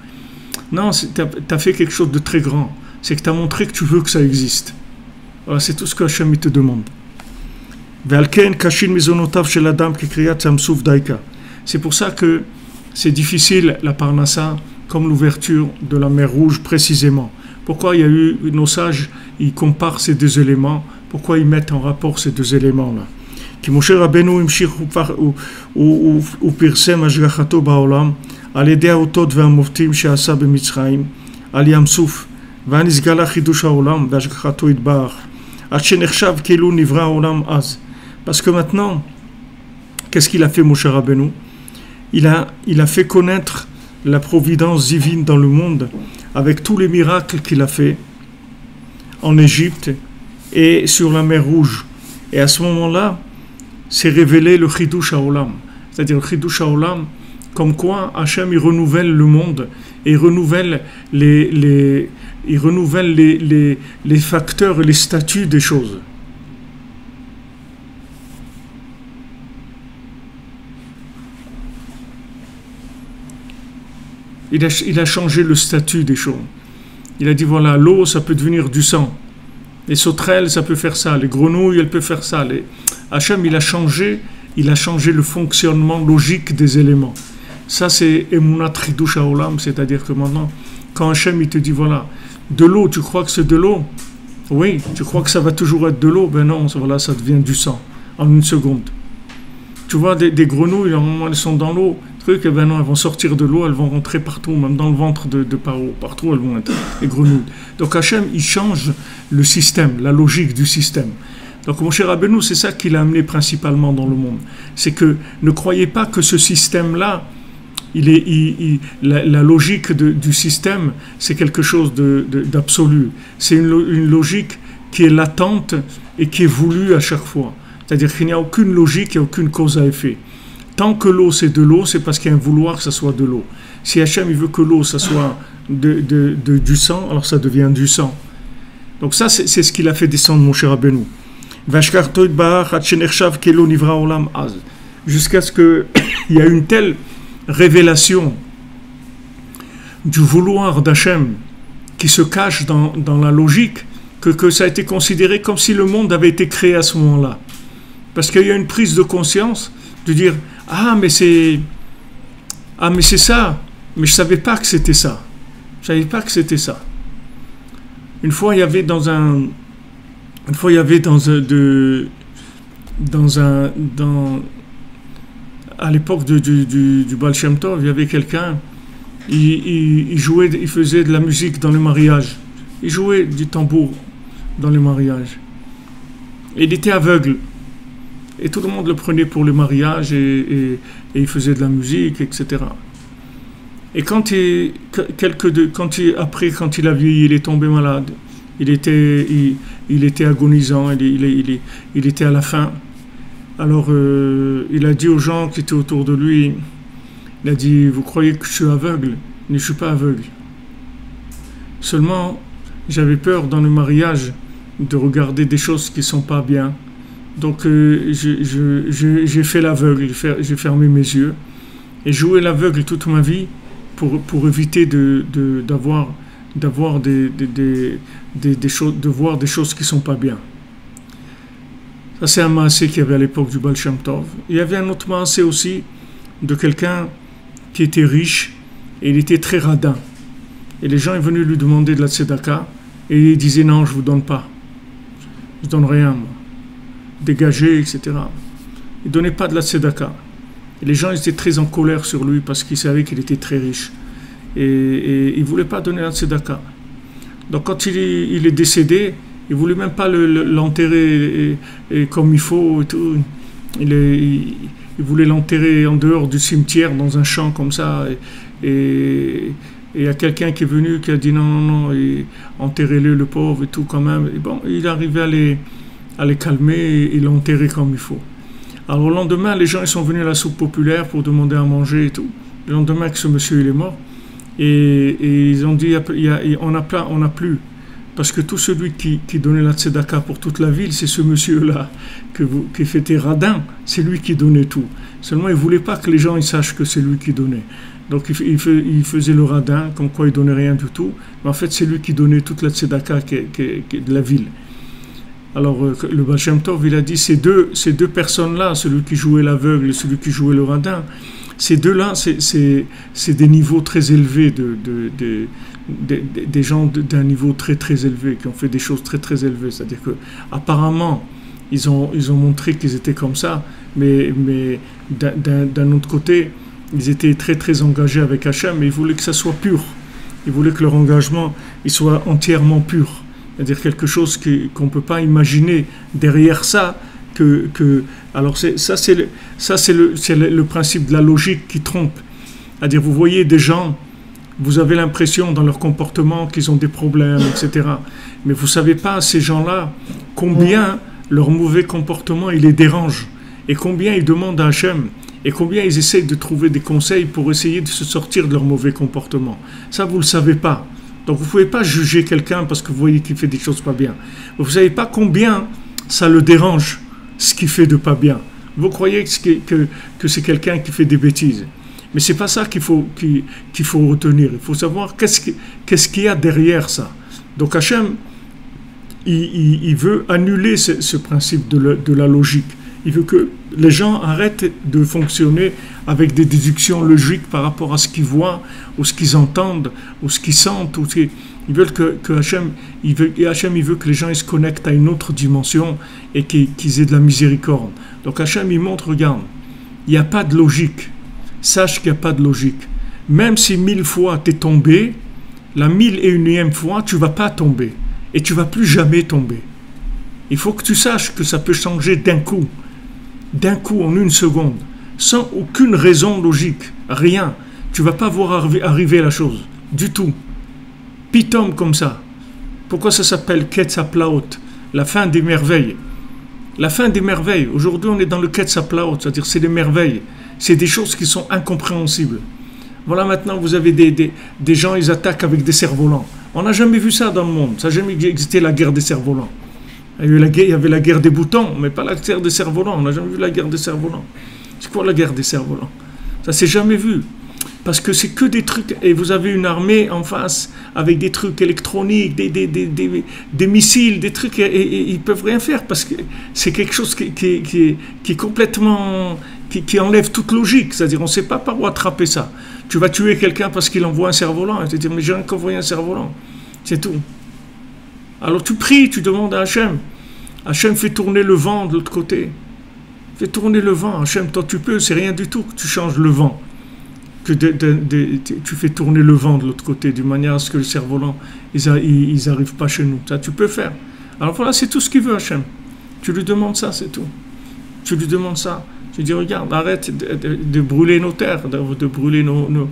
Non, tu as fait quelque chose de très grand. C'est que tu as montré que tu veux que ça existe. Voilà, c'est tout ce que Hachem te demande. C'est pour ça que c'est difficile la parnassa, comme l'ouverture de la mer Rouge précisément. Pourquoi il y a eu nos sages, ils comparent ces deux éléments, pourquoi ils mettent en rapport ces deux éléments-là. כי משה רבנו המשיך ופרסם השגחתו בעולם על ידי האותות והמופתים שעשה במצרים, על ים סוף, ונתגלה חידוש העולם והשגחתו יתברך, עד שנחשב כאילו נברא העולם אז. Parce que maintenant, qu'est-ce qu'il a fait Moshe Rabbeinu? Il a fait connaître la providence divine dans le monde avec tous les miracles qu'il a fait en Égypte et sur la mer Rouge. Et à ce moment-là, s'est révélé le Chidush HaOlam. C'est-à-dire le Chidush HaOlam, comme quoi Hachem il renouvelle le monde et il renouvelle les facteurs et les statuts des choses. Il a changé le statut des choses. Il a dit voilà, l'eau ça peut devenir du sang. Les sauterelles ça peut faire ça. Les grenouilles elles peuvent faire ça. Hachem il a changé le fonctionnement logique des éléments. Ça c'est Emunat Chidush HaOlam, c'est-à-dire que maintenant, quand Hachem il te dit voilà, de l'eau, tu crois que c'est de l'eau? Oui, tu crois que ça va toujours être de l'eau? Ben non, voilà, ça devient du sang en une seconde. Tu vois des grenouilles, à un moment elles sont dans l'eau. Et ben non, elles vont sortir de l'eau, elles vont rentrer partout, même dans le ventre de Paro, partout elles vont être, les grenouilles. Donc Hachem, il change le système, la logique du système. Donc mon cher Rabbeinu, c'est ça qu'il a amené principalement dans le monde. C'est que ne croyez pas que ce système-là, la logique du système, c'est quelque chose d'absolu. C'est une logique qui est latente et qui est voulue à chaque fois. C'est-à-dire qu'il n'y a aucune logique et aucune cause à effet. Tant que l'eau c'est de l'eau, c'est parce qu'il y a un vouloir que ça soit de l'eau. Si Hachem il veut que l'eau ça soit du sang, alors ça devient du sang. Donc ça c'est ce qu'il a fait descendre mon cher Rabbeinu. Jusqu'à ce qu'il y ait une telle révélation du vouloir d'Hachem qui se cache dans la logique que ça a été considéré comme si le monde avait été créé à ce moment-là. Parce qu'il y a une prise de conscience de dire mais c'est ça, mais je savais pas que c'était ça. Je savais pas que c'était ça. Une fois il y avait à l'époque du Baal Shem Tov, il y avait quelqu'un, il jouait, il faisait de la musique dans les mariages. Il jouait du tambour dans les mariages. Et il était aveugle. Et tout le monde le prenait pour le mariage et il faisait de la musique, etc. Et quand il a vieilli, il est tombé malade. Il était agonisant, il était à la fin. Alors il a dit aux gens qui étaient autour de lui, il a dit, vous croyez que je suis aveugle? Mais je ne suis pas aveugle. Seulement, j'avais peur dans le mariage de regarder des choses qui ne sont pas bien. Donc j'ai fait l'aveugle, j'ai fermé mes yeux et joué l'aveugle toute ma vie pour éviter d'avoir des choses, de voir des choses qui ne sont pas bien. Ça, c'est un maasé qu'il y avait à l'époque du Baal Shem Tov. Il y avait un autre maasé aussi de quelqu'un qui était riche et il était très radin. Et les gens sont venus lui demander de la tzedaka et il disait non, je ne vous donne pas. Je ne donne rien, moi. Dégagez, etc. Il ne donnait pas de la tzedaka. Et les gens étaient très en colère sur lui parce qu'ils savaient qu'il était très riche. Et il ne voulait pas donner la tzedaka. Donc quand il est décédé, il ne voulait même pas l'enterrer comme il faut et tout. Il voulait l'enterrer en dehors du cimetière, dans un champ comme ça. Et il y a quelqu'un qui est venu qui a dit non, enterrez-le, le pauvre et tout quand même. Et bon, il arrivait à les calmer et l'ont enterré comme il faut. Alors le lendemain, les gens ils sont venus à la soupe populaire pour demander à manger et tout. Le lendemain que ce monsieur il est mort, et ils ont dit on n'a plus. Parce que tout celui qui donnait la tzedaka pour toute la ville, c'est ce monsieur-là qui fêtait radin, c'est lui qui donnait tout. Seulement, il ne voulait pas que les gens ils sachent que c'est lui qui donnait. Donc, il faisait le radin, comme quoi il ne donnait rien du tout. Mais en fait, c'est lui qui donnait toute la tzedaka de la ville. Alors, le Baal Shem Tov, il a dit, ces deux personnes-là, celui qui jouait l'aveugle et celui qui jouait le radin, ces deux-là, c'est des niveaux très élevés des gens d'un niveau très très élevé qui ont fait des choses très très élevées. C'est-à-dire que apparemment ils ont montré qu'ils étaient comme ça, mais d'un autre côté ils étaient très très engagés avec Hachem, mais ils voulaient que ça soit pur. Ils voulaient que leur engagement il soit entièrement pur. C'est-à-dire quelque chose qu'on ne peut pas imaginer derrière ça. Alors c'est le principe de la logique qui trompe. C'est-à-dire vous voyez des gens, vous avez l'impression dans leur comportement qu'ils ont des problèmes, etc. Mais vous ne savez pas, ces gens-là, combien leur mauvais comportement il les dérange, et combien ils demandent à Hachem, et combien ils essayent de trouver des conseils pour essayer de se sortir de leur mauvais comportement. Ça, vous ne le savez pas. Donc vous ne pouvez pas juger quelqu'un parce que vous voyez qu'il fait des choses pas bien. Vous ne savez pas combien ça le dérange, ce qu'il fait de pas bien. Vous croyez que c'est quelqu'un qui fait des bêtises. Mais ce n'est pas ça qu'il faut retenir. Il faut savoir qu'est-ce qu'il y a derrière ça. Donc Hachem, il veut annuler ce principe de la logique. Il veut que les gens arrêtent de fonctionner avec des déductions logiques par rapport à ce qu'ils voient, ou ce qu'ils entendent, ou ce qu'ils sentent. Ils veulent que Hachem, il veut que les gens ils se connectent à une autre dimension et qu'ils aient de la miséricorde. Donc Hachem, il montre, regarde, il n'y a pas de logique. Sache qu'il n'y a pas de logique. Même si 1000 fois tu es tombé, la 1001e fois, tu ne vas pas tomber. Et tu ne vas plus jamais tomber. Il faut que tu saches que ça peut changer d'un coup, en une seconde, sans aucune raison logique, rien. Tu ne vas pas voir arriver la chose, du tout. Pitom comme ça. Pourquoi ça s'appelle Ketzaplaot, la fin des merveilles? La fin des merveilles. Aujourd'hui, on est dans le Ketzaplaot, c'est-à-dire c'est des merveilles. C'est des choses qui sont incompréhensibles. Voilà, maintenant, vous avez des gens, ils attaquent avec des cerfs-volants. On n'a jamais vu ça dans le monde. Ça n'a jamais existé, la guerre des cerfs-volants. Il y avait la guerre des boutons, mais pas la guerre des cerfs-volants. On n'a jamais vu la guerre des cerfs-volants. C'est quoi la guerre des cerfs-volants? Ça s'est jamais vu. Parce que c'est que des trucs, et vous avez une armée en face avec des trucs électroniques, des missiles, des trucs, et ils ne peuvent rien faire parce que c'est quelque chose qui est complètement, qui enlève toute logique. C'est-à-dire, on ne sait pas par où attraper ça. Tu vas tuer quelqu'un parce qu'il envoie un cerf-volant, et tu te dis, mais j'ai rien qu'envoyé un cerf-volant. C'est tout. Alors tu pries, tu demandes à Hachem. Hachem fait tourner le vent de l'autre côté. Fais tourner le vent. Hachem, toi tu peux, c'est rien du tout que tu changes le vent. Que tu fais tourner le vent de l'autre côté, d'une manière à ce que le cerf-volant, ils n'arrivent pas chez nous. Ça, tu peux faire. Alors voilà, c'est tout ce qu'il veut, Hachem. Tu lui demandes ça, c'est tout. Tu lui demandes ça. Tu dis, regarde, arrête de brûler nos terres, de brûler tout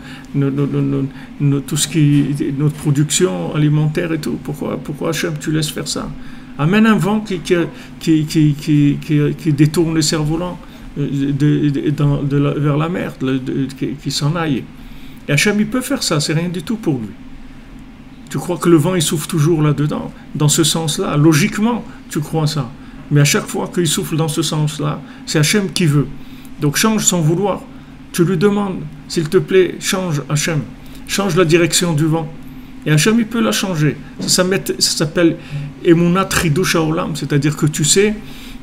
ce qui, notre production alimentaire et tout. Pourquoi Hachem, tu laisses faire ça? Amène un vent qui détourne le cerf-volant vers la mer, qui s'en aille. Et Hachem, il peut faire ça, c'est rien du tout pour lui. Tu crois que le vent, il souffle toujours là-dedans, dans ce sens-là? Logiquement, tu crois ça. Mais à chaque fois qu'il souffle dans ce sens-là, c'est Hachem qui veut. Donc change son vouloir. Tu lui demandes, s'il te plaît, change Hachem. change la direction du vent. Et Hachem, il peut la changer. Ça s'appelle Emunat Chidush Haolam, c'est-à-dire que tu sais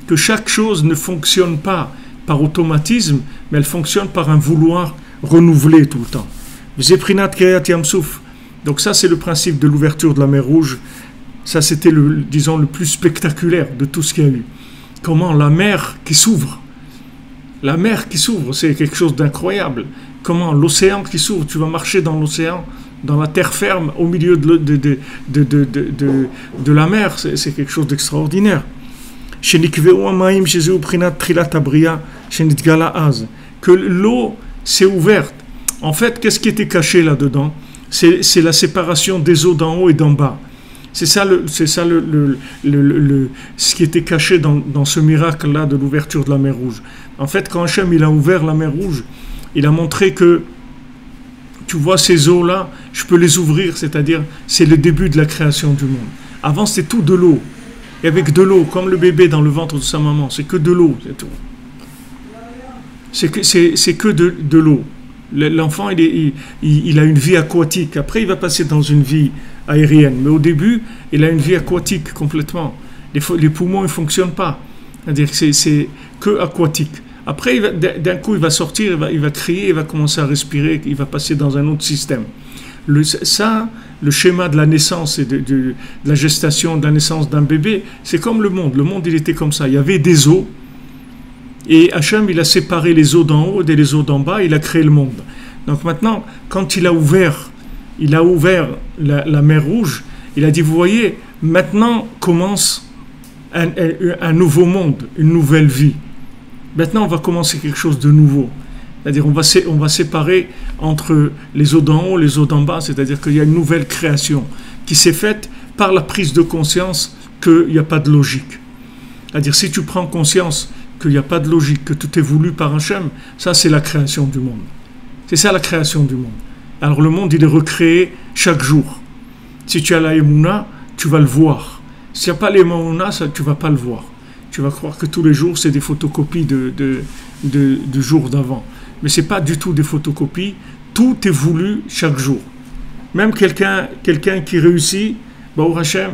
que chaque chose ne fonctionne pas par automatisme, mais elle fonctionne par un vouloir renouvelé tout le temps. Zeprinat Kriyat Yamsouf. Donc ça, c'est le principe de l'ouverture de la mer Rouge. Ça, c'était le plus spectaculaire de tout ce qu'il y a eu. Comment la mer qui s'ouvre. La mer qui s'ouvre, c'est quelque chose d'incroyable. Comment l'océan qui s'ouvre, tu vas marcher dans l'océan, dans la terre ferme, au milieu de la mer, c'est quelque chose d'extraordinaire. Que l'eau s'est ouverte. En fait, qu'est-ce qui était caché là-dedans? C'est la séparation des eaux d'en haut et d'en bas. C'est ça, ce qui était caché dans ce miracle-là de l'ouverture de la mer Rouge. En fait, quand Hachem il a ouvert la mer Rouge, il a montré que, tu vois, ces eaux-là, je peux les ouvrir, c'est-à-dire, c'est le début de la création du monde. Avant, c'était tout de l'eau. Et avec de l'eau, comme le bébé dans le ventre de sa maman, c'est que de l'eau, c'est tout. C'est que de l'eau. L'enfant, il a une vie aquatique. Après, il va passer dans une vie aérienne. Mais au début, il a une vie aquatique complètement. Les poumons ne fonctionnent pas. C'est-à-dire que c'est que aquatique. Après, d'un coup, il va sortir, il va crier, il va commencer à respirer, il va passer dans un autre système. Le schéma de la naissance et de la gestation, de la naissance d'un bébé, c'est comme le monde. Le monde, il était comme ça. Il y avait des eaux. Et Hachem, il a séparé les eaux d'en haut et les eaux d'en bas, il a créé le monde. Donc maintenant, quand il a ouvert la mer Rouge, il a dit, vous voyez, maintenant commence un nouveau monde, une nouvelle vie. Maintenant, on va commencer quelque chose de nouveau. C'est-à-dire, on va séparer entre les eaux d'en haut et les eaux d'en bas, c'est-à-dire qu'il y a une nouvelle création qui s'est faite par la prise de conscience qu'il n'y a pas de logique. C'est-à-dire, si tu prends conscience qu'il n'y a pas de logique, que tout est voulu par Hachem, ça c'est la création du monde. C'est ça la création du monde. Alors le monde il est recréé chaque jour. Si tu as la Emouna, tu vas le voir. S'il n'y a pas l'Emouna, tu ne vas pas le voir. Tu vas croire que tous les jours c'est des photocopies du jour d'avant. Mais ce n'est pas du tout des photocopies, tout est voulu chaque jour. Même quelqu'un qui réussit, Baruch Hachem,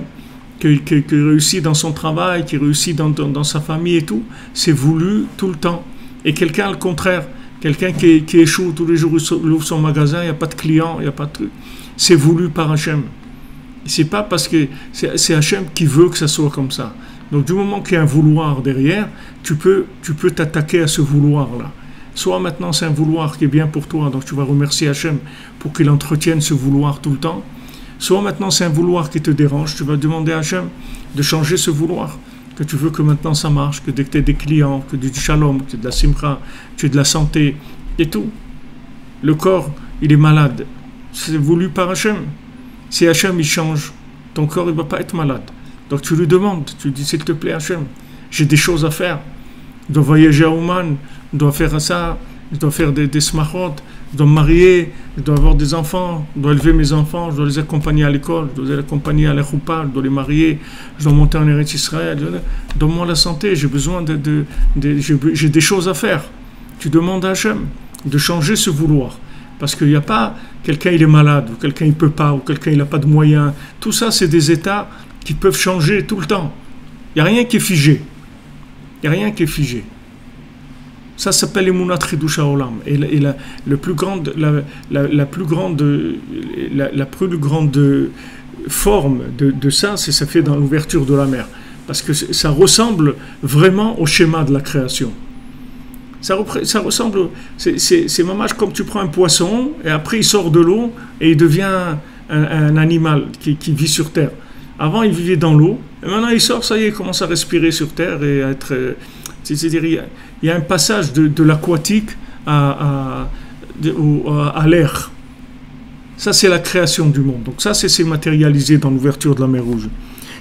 qui réussit dans son travail, qui réussit dans sa famille et tout, c'est voulu tout le temps. Et quelqu'un, le contraire, quelqu'un qui échoue tous les jours, il ouvre son magasin, il n'y a pas de clients, il n'y a pas de truc. C'est voulu par Hachem. C'est pas parce que c'est Hachem qui veut que ça soit comme ça. Donc du moment qu'il y a un vouloir derrière, tu peux t'attaquer à ce vouloir-là. Soit maintenant c'est un vouloir qui est bien pour toi, donc tu vas remercier Hachem pour qu'il entretienne ce vouloir tout le temps. Soit maintenant c'est un vouloir qui te dérange, tu vas demander à Hachem de changer ce vouloir, que tu veux que maintenant ça marche, que dès que tu as des clients, que du shalom, que tu as de la simcha, que tu as de la santé, et tout. Le corps, il est malade, c'est voulu par Hachem. Si Hachem il change, ton corps il ne va pas être malade. Donc tu lui demandes, tu lui dis s'il te plaît Hachem, j'ai des choses à faire, je dois voyager à Oman, je dois faire ça, je dois faire des smachot, je dois me marier, je dois avoir des enfants, je dois élever mes enfants, je dois les accompagner à l'école, je dois les accompagner à la choupa, je dois les marier, je dois monter en Eretz Israël, donne-moi la santé, j'ai besoin j'ai des choses à faire. Tu demandes à Hachem de changer ce vouloir. Parce qu'il n'y a pas quelqu'un il est malade, ou quelqu'un il ne peut pas, ou quelqu'un il n'a pas de moyens. Tout ça, c'est des états qui peuvent changer tout le temps. Il n'y a rien qui est figé. Il n'y a rien qui est figé. Ça s'appelle Emunat Chidush Haolam. Et la plus grande forme de ça, c'est ça fait dans l'ouverture de la mer. Parce que ça ressemble vraiment au schéma de la création. Ça ressemble, c'est mamage comme tu prends un poisson et après il sort de l'eau et il devient un animal qui vit sur terre. Avant il vivait dans l'eau et maintenant il sort, ça y est, il commence à respirer sur terre et à être... C'est-à-dire il y a un passage de l'aquatique à l'air. Ça c'est la création du monde. Donc ça c'est matérialisé dans l'ouverture de la mer Rouge.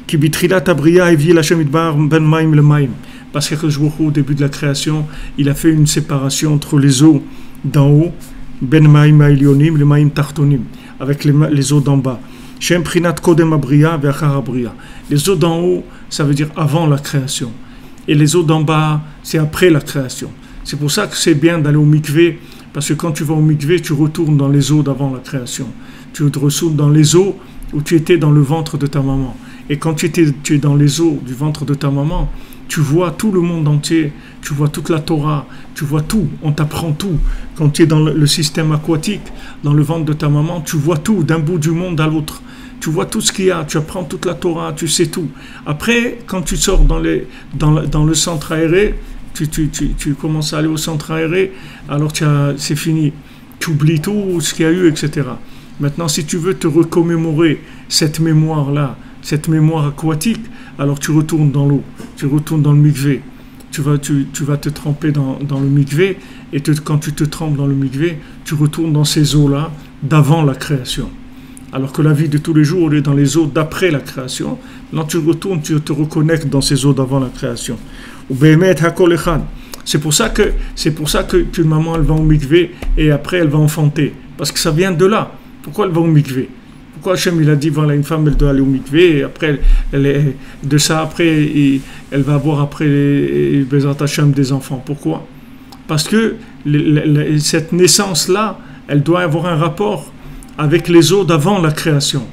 Qui bitrilat abria et la shemidbar ben maim le maim. Parce que au début de la création, il a fait une séparation entre les eaux d'en haut, ben maim ailionim, le maim tartonim, avec les eaux d'en bas. Shem prinat kodem abria ve'achar abria. Les eaux d'en haut, ça veut dire avant la création. Et les eaux d'en bas, c'est après la création. C'est pour ça que c'est bien d'aller au mikvé Parce que quand tu vas au mikvé, tu retournes dans les eaux d'avant la création. Tu retournes dans les eaux où tu étais dans le ventre de ta maman. Et quand tu es dans les eaux du ventre de ta maman, tu vois tout le monde entier, tu vois toute la Torah, tu vois tout, on t'apprend tout. Quand tu es dans le système aquatique, dans le ventre de ta maman, tu vois tout, d'un bout du monde à l'autre. Tu vois tout ce qu'il y a, tu apprends toute la Torah, tu sais tout. Après, quand tu sors dans le centre aéré, tu commences à aller au centre aéré, alors c'est fini. Tu oublies tout ce qu'il y a eu, etc. Maintenant, si tu veux te recommémorer cette mémoire-là, cette mémoire aquatique, alors tu retournes dans l'eau, tu retournes dans le mikvé. Tu vas te tremper dans le mikvé, et quand tu te trempes dans le mikvé, tu retournes dans ces eaux-là d'avant la création. Alors que la vie de tous les jours, on est dans les eaux d'après la création. Quand tu retournes, tu te reconnectes dans ces eaux d'avant la création. C'est pour ça que maman elle va au mikvé et après elle va enfanter. Parce que ça vient de là. Pourquoi elle va au mikvé? Pourquoi Hachem il a dit voilà, une femme elle doit aller au mikvé et après elle va avoir après Bezrat Hachem des enfants. Pourquoi? Parce que cette naissance là, elle doit avoir un rapport avec les eaux d'avant la création.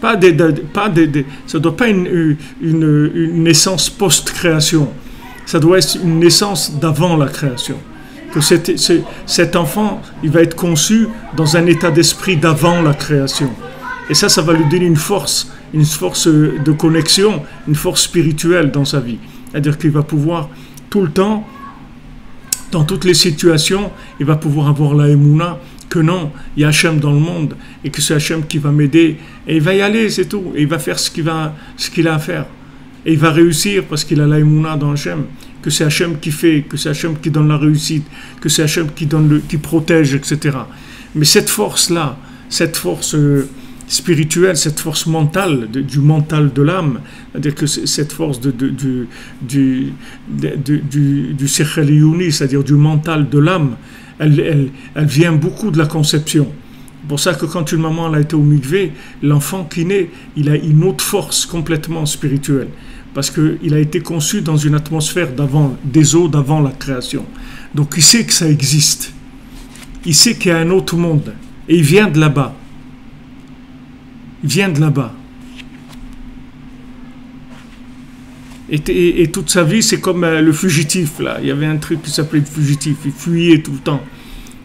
Ça ne doit pas une naissance post-création. Ça doit être une naissance d'avant la création. Que cet enfant, il va être conçu dans un état d'esprit d'avant la création. Et ça va lui donner une force de connexion, une force spirituelle dans sa vie. C'est-à-dire qu'il va pouvoir tout le temps, dans toutes les situations, il va pouvoir avoir la émouna, que non, il y a Hachem dans le monde et que c'est Hachem qui va m'aider et il va y aller, c'est tout, et il va faire ce qu'il a à faire et il va réussir parce qu'il a la émouna dans Hachem, que c'est Hachem qui fait, que c'est Hachem qui donne la réussite, que c'est Hachem qui protège, etc. Mais cette force-là, cette force spirituelle, cette force mentale, du mental de l'âme, c'est-à-dire que cette force du Sechel Yuni, c'est-à-dire du mental de l'âme, elle vient beaucoup de la conception. C'est pour ça que quand une maman a été au mikvé, l'enfant qui naît, il a une autre force complètement spirituelle. Parce qu'il a été conçu dans une atmosphère des eaux d'avant la création. Donc il sait que ça existe. Il sait qu'il y a un autre monde. Et il vient de là-bas. Il vient de là-bas. Et toute sa vie, c'est comme le fugitif, là. Il y avait un truc qui s'appelait le fugitif. Il fuyait tout le temps.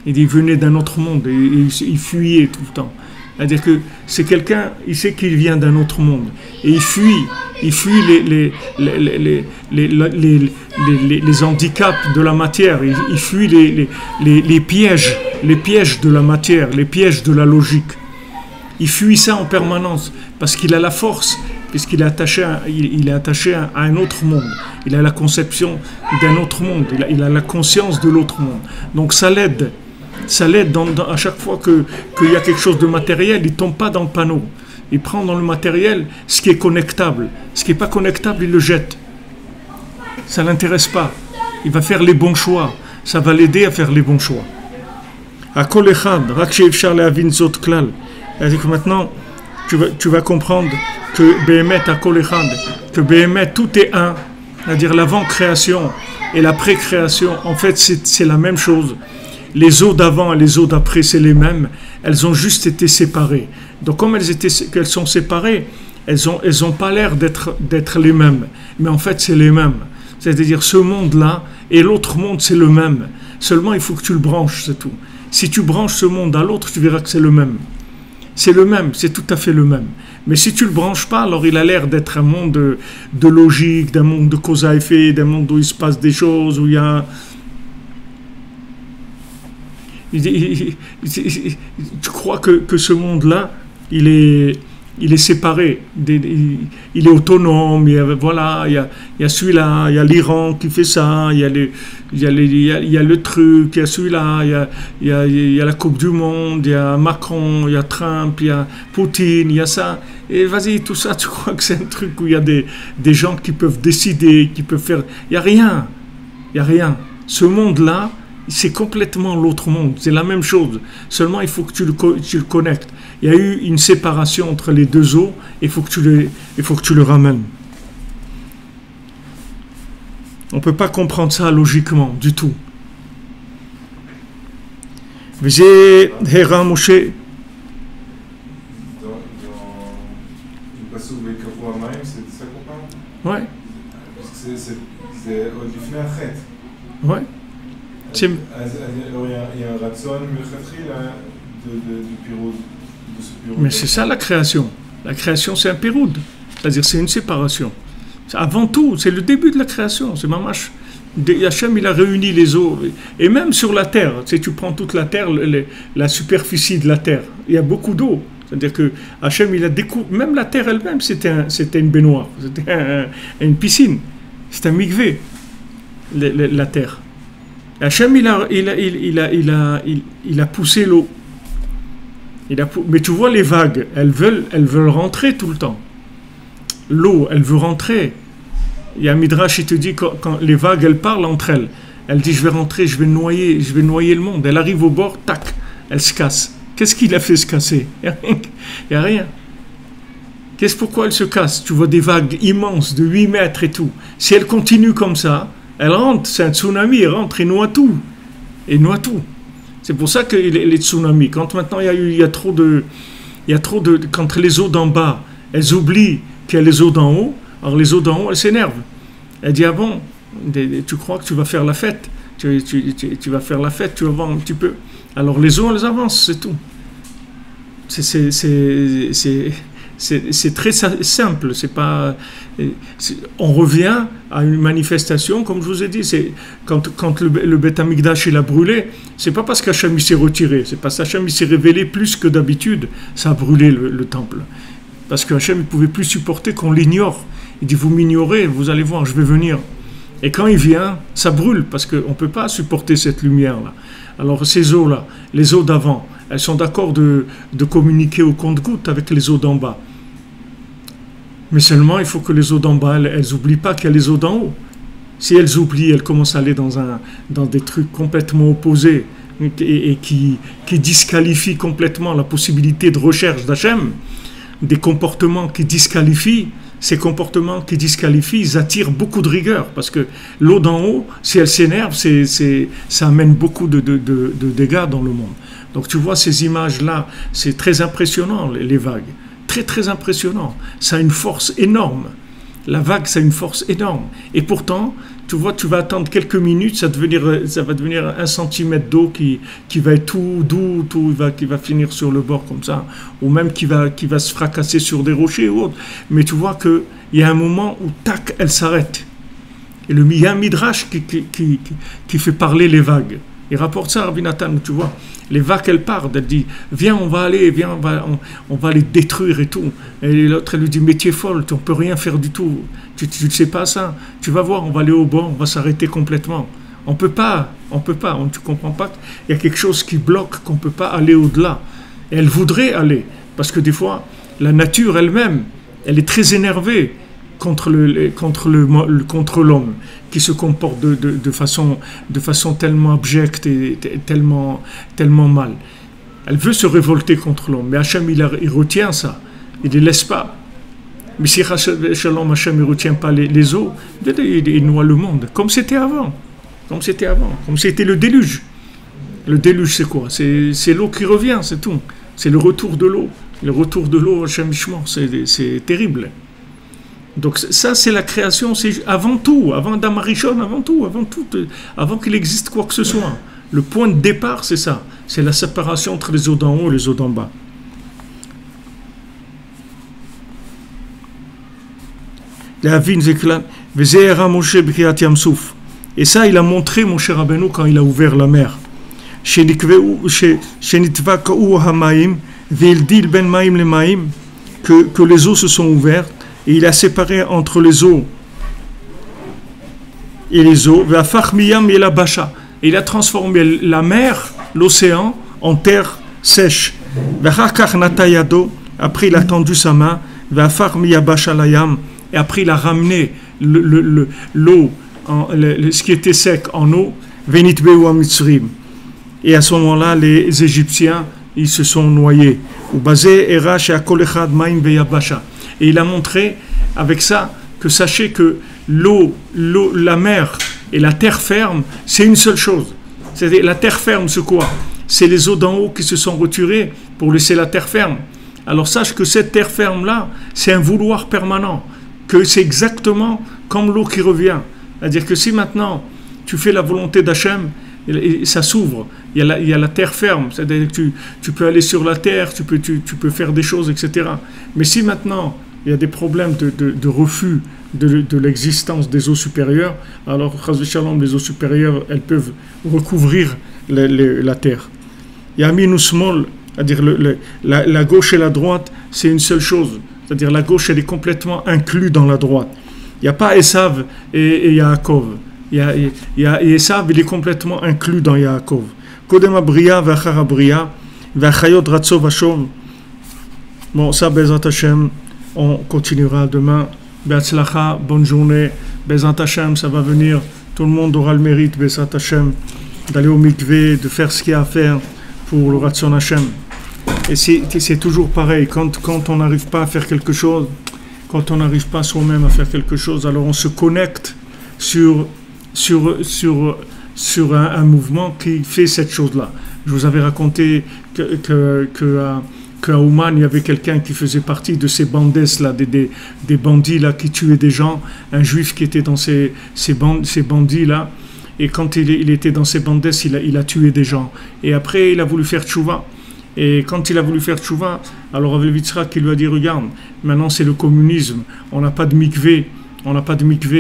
Il venait d'un autre monde et il fuyait tout le temps. C'est-à-dire que c'est quelqu'un, il sait qu'il vient d'un autre monde. Et il fuit les handicaps de la matière. Il fuit les pièges de la matière, les pièges de la logique. Il fuit ça en permanence parce qu'il a la force, puisqu'il est attaché à un autre monde. Il a la conception d'un autre monde. Il a la conscience de l'autre monde. Donc ça l'aide. Ça l'aide à chaque fois qu'il y a quelque chose de matériel, il ne tombe pas dans le panneau. Il prend dans le matériel ce qui est connectable. Ce qui n'est pas connectable, il le jette. Ça ne l'intéresse pas. Il va faire les bons choix. Ça va l'aider à faire les bons choix. C'est-à-dire que maintenant, tu vas comprendre que Béhémet à Kol Echad, que Béhémet, tout est un. C'est-à-dire l'avant-création et la pré-création, en fait, c'est la même chose. Les eaux d'avant et les eaux d'après, c'est les mêmes. Elles ont juste été séparées. Donc, comme qu'elles sont séparées, elles ont pas l'air d'être les mêmes. Mais en fait, c'est les mêmes. C'est-à-dire, ce monde-là et l'autre monde, c'est le même. Seulement, il faut que tu le branches, c'est tout. Si tu branches ce monde à l'autre, tu verras que c'est le même. C'est le même, c'est tout à fait le même. Mais si tu ne le branches pas, alors il a l'air d'être un monde de logique, d'un monde de cause à effet, d'un monde où il se passe des choses, où il y a... Tu crois que ce monde-là, il est séparé, il est autonome, voilà, il y a celui-là, il y a l'Iran qui fait ça, il y a le truc, il y a celui-là, il y a la Coupe du Monde, il y a Macron, il y a Trump, il y a Poutine, il y a ça. Et vas-y, tout ça, tu crois que c'est un truc où il y a des gens qui peuvent décider, qui peuvent faire... Il n'y a rien. Il n'y a rien. Ce monde-là, c'est complètement l'autre monde. C'est la même chose. Seulement, il faut que tu le connectes. Il y a eu une séparation entre les deux eaux. Il faut que tu le ramènes. On ne peut pas comprendre ça logiquement, du tout. וזה הרע משה. בפסוק ויקבעו המים, זה ça qu'on parle? Ouais. זה עוד לפני החטא. Ouais. Alors il y a un ratson mechatchila du piroud. Mais c'est ça la création. La création c'est un piroud. C'est-à-dire c'est une séparation. Avant tout, c'est le début de la création. C'est mamash. Hachem il a réuni les eaux. Et même sur la terre, tu sais, tu prends toute la terre, la superficie de la terre, il y a beaucoup d'eau. C'est-à-dire que Hachem il a découvert, même la terre elle-même c'était une baignoire, c'était une piscine, c'était un mikvé, la terre. Hachem il a poussé l'eau. Mais tu vois les vagues, elles veulent rentrer tout le temps. L'eau, elle veut rentrer. Il y a un midrash qui te dit quand les vagues elles parlent entre elles, elle dit je vais rentrer, je vais noyer le monde. Elle arrive au bord, tac, elle se casse. Qu'est-ce qui l'a fait se casser? Il n'y a rien. Pourquoi elle se casse? Tu vois des vagues immenses de 8 mètres et tout. Si elle continue comme ça, elle rentre, c'est un tsunami, elle rentre et noie tout. C'est pour ça que les tsunamis, quand maintenant il y a trop de, quand les eaux d'en bas, elles oublient qu'il y a les eaux d'en haut, alors les eaux d'en haut, elles s'énervent. Elle dit, ah bon, tu crois que tu vas faire la fête? Tu vas faire la fête, tu vas voir un petit peu. Alors les eaux, elles avancent, c'est tout. C'est très simple. On revient à une manifestation, comme je vous ai dit, quand le Beth Amikdash il a brûlé, c'est pas parce qu'Hachem s'est retiré, c'est parce qu'Hachem s'est révélé plus que d'habitude, ça a brûlé le temple. Parce qu'Hachem ne pouvait plus supporter qu'on l'ignore. Il dit, vous m'ignorez, vous allez voir, je vais venir. Et quand il vient, ça brûle, parce qu'on ne peut pas supporter cette lumière-là. Alors ces eaux-là, les eaux d'avant, elles sont d'accord de communiquer au compte-gouttes avec les eaux d'en bas. Mais seulement, il faut que les eaux d'en bas, elles n'oublient pas qu'il y a les eaux d'en haut. Si elles oublient, elles commencent à aller dans des trucs complètement opposés et qui disqualifient complètement la possibilité de recherche d'Hachem, des comportements qui disqualifient. Ces comportements qui disqualifient, ils attirent beaucoup de rigueur, parce que l'eau d'en haut, si elle s'énerve, ça amène beaucoup de dégâts dans le monde. Donc tu vois ces images-là, c'est très impressionnant, les vagues. Très très impressionnant. Ça a une force énorme. La vague, ça a une force énorme. Et pourtant, tu vois, tu vas attendre quelques minutes, ça va devenir 1 centimètre d'eau qui va être tout doux, qui va finir sur le bord comme ça, ou même qui va se fracasser sur des rochers ou autre. Mais tu vois qu'il y a un moment où, tac, elle s'arrête. Et il y a un midrash qui fait parler les vagues. Il rapporte ça à Rabbi Nathan, tu vois. Les vagues, elles partent, elle dit, viens, on va aller les détruire et tout. Et l'autre, elle lui dit, mais tu es folle, on ne peut rien faire du tout. Tu ne sais pas ça. Tu vas voir, on va aller au bord, on va s'arrêter complètement. On ne peut pas, tu ne comprends pas qu'il y a quelque chose qui bloque, qu'on ne peut pas aller au-delà. Et elle voudrait aller, parce que des fois, la nature elle-même, elle est très énervée contre l'homme, qui se comporte de façon tellement abjecte et tellement mal. Elle veut se révolter contre l'homme, mais Hachem il retient ça, il ne les laisse pas. Mais si Hachem ne retient pas les eaux, il noie le monde, comme c'était avant, comme c'était le déluge. Le déluge c'est quoi? C'est l'eau qui revient, c'est tout. C'est le retour de l'eau. Le retour de l'eau, Hachem Ishmor, c'est terrible. Donc ça c'est la création, c'est avant tout, avant Adam Arishon, avant qu'il existe quoi que ce soit. Le point de départ c'est ça, c'est la séparation entre les eaux d'en haut et les eaux d'en bas. Et ça il a montré Moshe Rabbeinu quand il a ouvert la mer. Que les eaux se sont ouvertes. Et il a séparé entre les eaux et les eaux. Et il a transformé la mer, l'océan, en terre sèche. Après il a tendu sa main. Et après il a ramené l'eau, ce qui était sec en eau. Et à ce moment-là, les Égyptiens, ils se sont noyés. Et il a montré avec ça que sachez que l'eau, la mer et la terre ferme, c'est une seule chose. C'est-à-dire la terre ferme, c'est quoi? c'est les eaux d'en haut qui se sont retirées pour laisser la terre ferme. Alors sache que cette terre ferme-là, c'est un vouloir permanent, que c'est exactement comme l'eau qui revient. C'est-à-dire que si maintenant tu fais la volonté d'Hachem, et ça s'ouvre, il y a la terre ferme, c'est-à-dire que tu peux aller sur la terre, tu peux faire des choses, etc. Mais si maintenant il y a des problèmes de refus de l'existence des eaux supérieures, alors les eaux supérieures, elles peuvent recouvrir la terre. Yamin ou smol, c'est-à-dire la gauche et la droite, c'est une seule chose. C'est-à-dire la gauche, elle est complètement inclue dans la droite. Il n'y a pas Esav et Yaakov. Esav, il est complètement inclus dans Yaakov. Kodem Abriya, Vachar Abriya, Vachayot Ratso Vashov. Bon, ça, Bezat Hashem, on continuera demain. Be'atzlacha, bonne journée. Bezat Hashem, ça va venir. Tout le monde aura le mérite, Bezat Hashem, d'aller au mikvé, de faire ce qu'il y a à faire pour le Ratson Hashem. Et c'est toujours pareil, quand on n'arrive pas à faire quelque chose, quand on n'arrive pas soi-même à faire quelque chose, alors on se connecte sur un mouvement qui fait cette chose-là. Je vous avais raconté qu'à Ouman, il y avait quelqu'un qui faisait partie de ces bandes là, des bandits là qui tuaient des gens, un juif qui était dans ces bandits là, et quand il était dans ces bandes, il a tué des gens. Et après, il a voulu faire tchouva. Et quand il a voulu faire tchouva, alors Rav Yitzhak qui lui a dit, regarde, maintenant c'est le communisme, on n'a pas de mikvé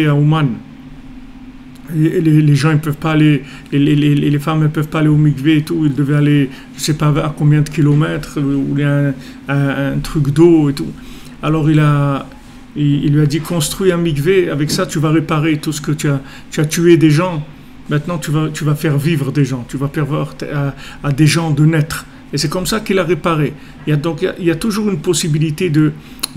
à Ouman. Les gens ne peuvent pas aller, les femmes ne peuvent pas aller au mikvé et tout, ils devaient aller, je ne sais pas à combien de kilomètres, où il y a un truc d'eau et tout. Alors il lui a dit, construis un mikvé, avec ça tu vas réparer tout ce que tu as tué des gens, maintenant tu vas faire vivre des gens, tu vas permettre à des gens de naître. Et c'est comme ça qu'il a réparé. Il y a toujours une possibilité de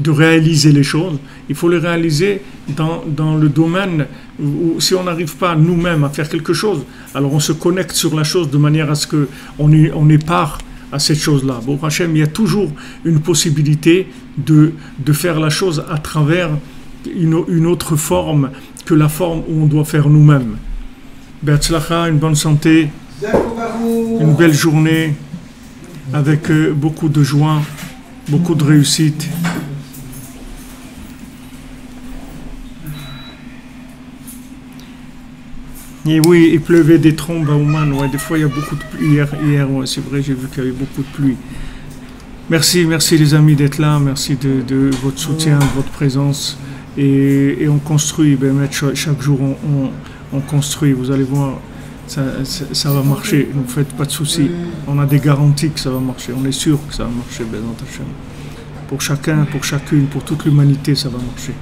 réaliser les choses. Il faut les réaliser dans le domaine où si on n'arrive pas nous-mêmes à faire quelque chose, alors on se connecte sur la chose de manière à ce qu'on ait part à cette chose-là. Bon, Hachem, il y a toujours une possibilité de faire la chose à travers une autre forme que la forme où on doit faire nous-mêmes. Be'atzlacha, une bonne santé, une belle journée, avec beaucoup de joie, beaucoup de réussite. Et oui, il pleuvait des trombes à Ouman. Ouais, des fois, il y a beaucoup de pluie. Hier ouais, c'est vrai, j'ai vu qu'il y avait beaucoup de pluie. Merci les amis d'être là. Merci de votre soutien, de votre présence. Et on construit. Chaque jour, on construit. Vous allez voir. Ça va marcher, ne vous faites pas de soucis. On a des garanties que ça va marcher. On est sûr que ça va marcher, Bezat Hashem. Pour chacun, pour chacune, pour toute l'humanité, ça va marcher.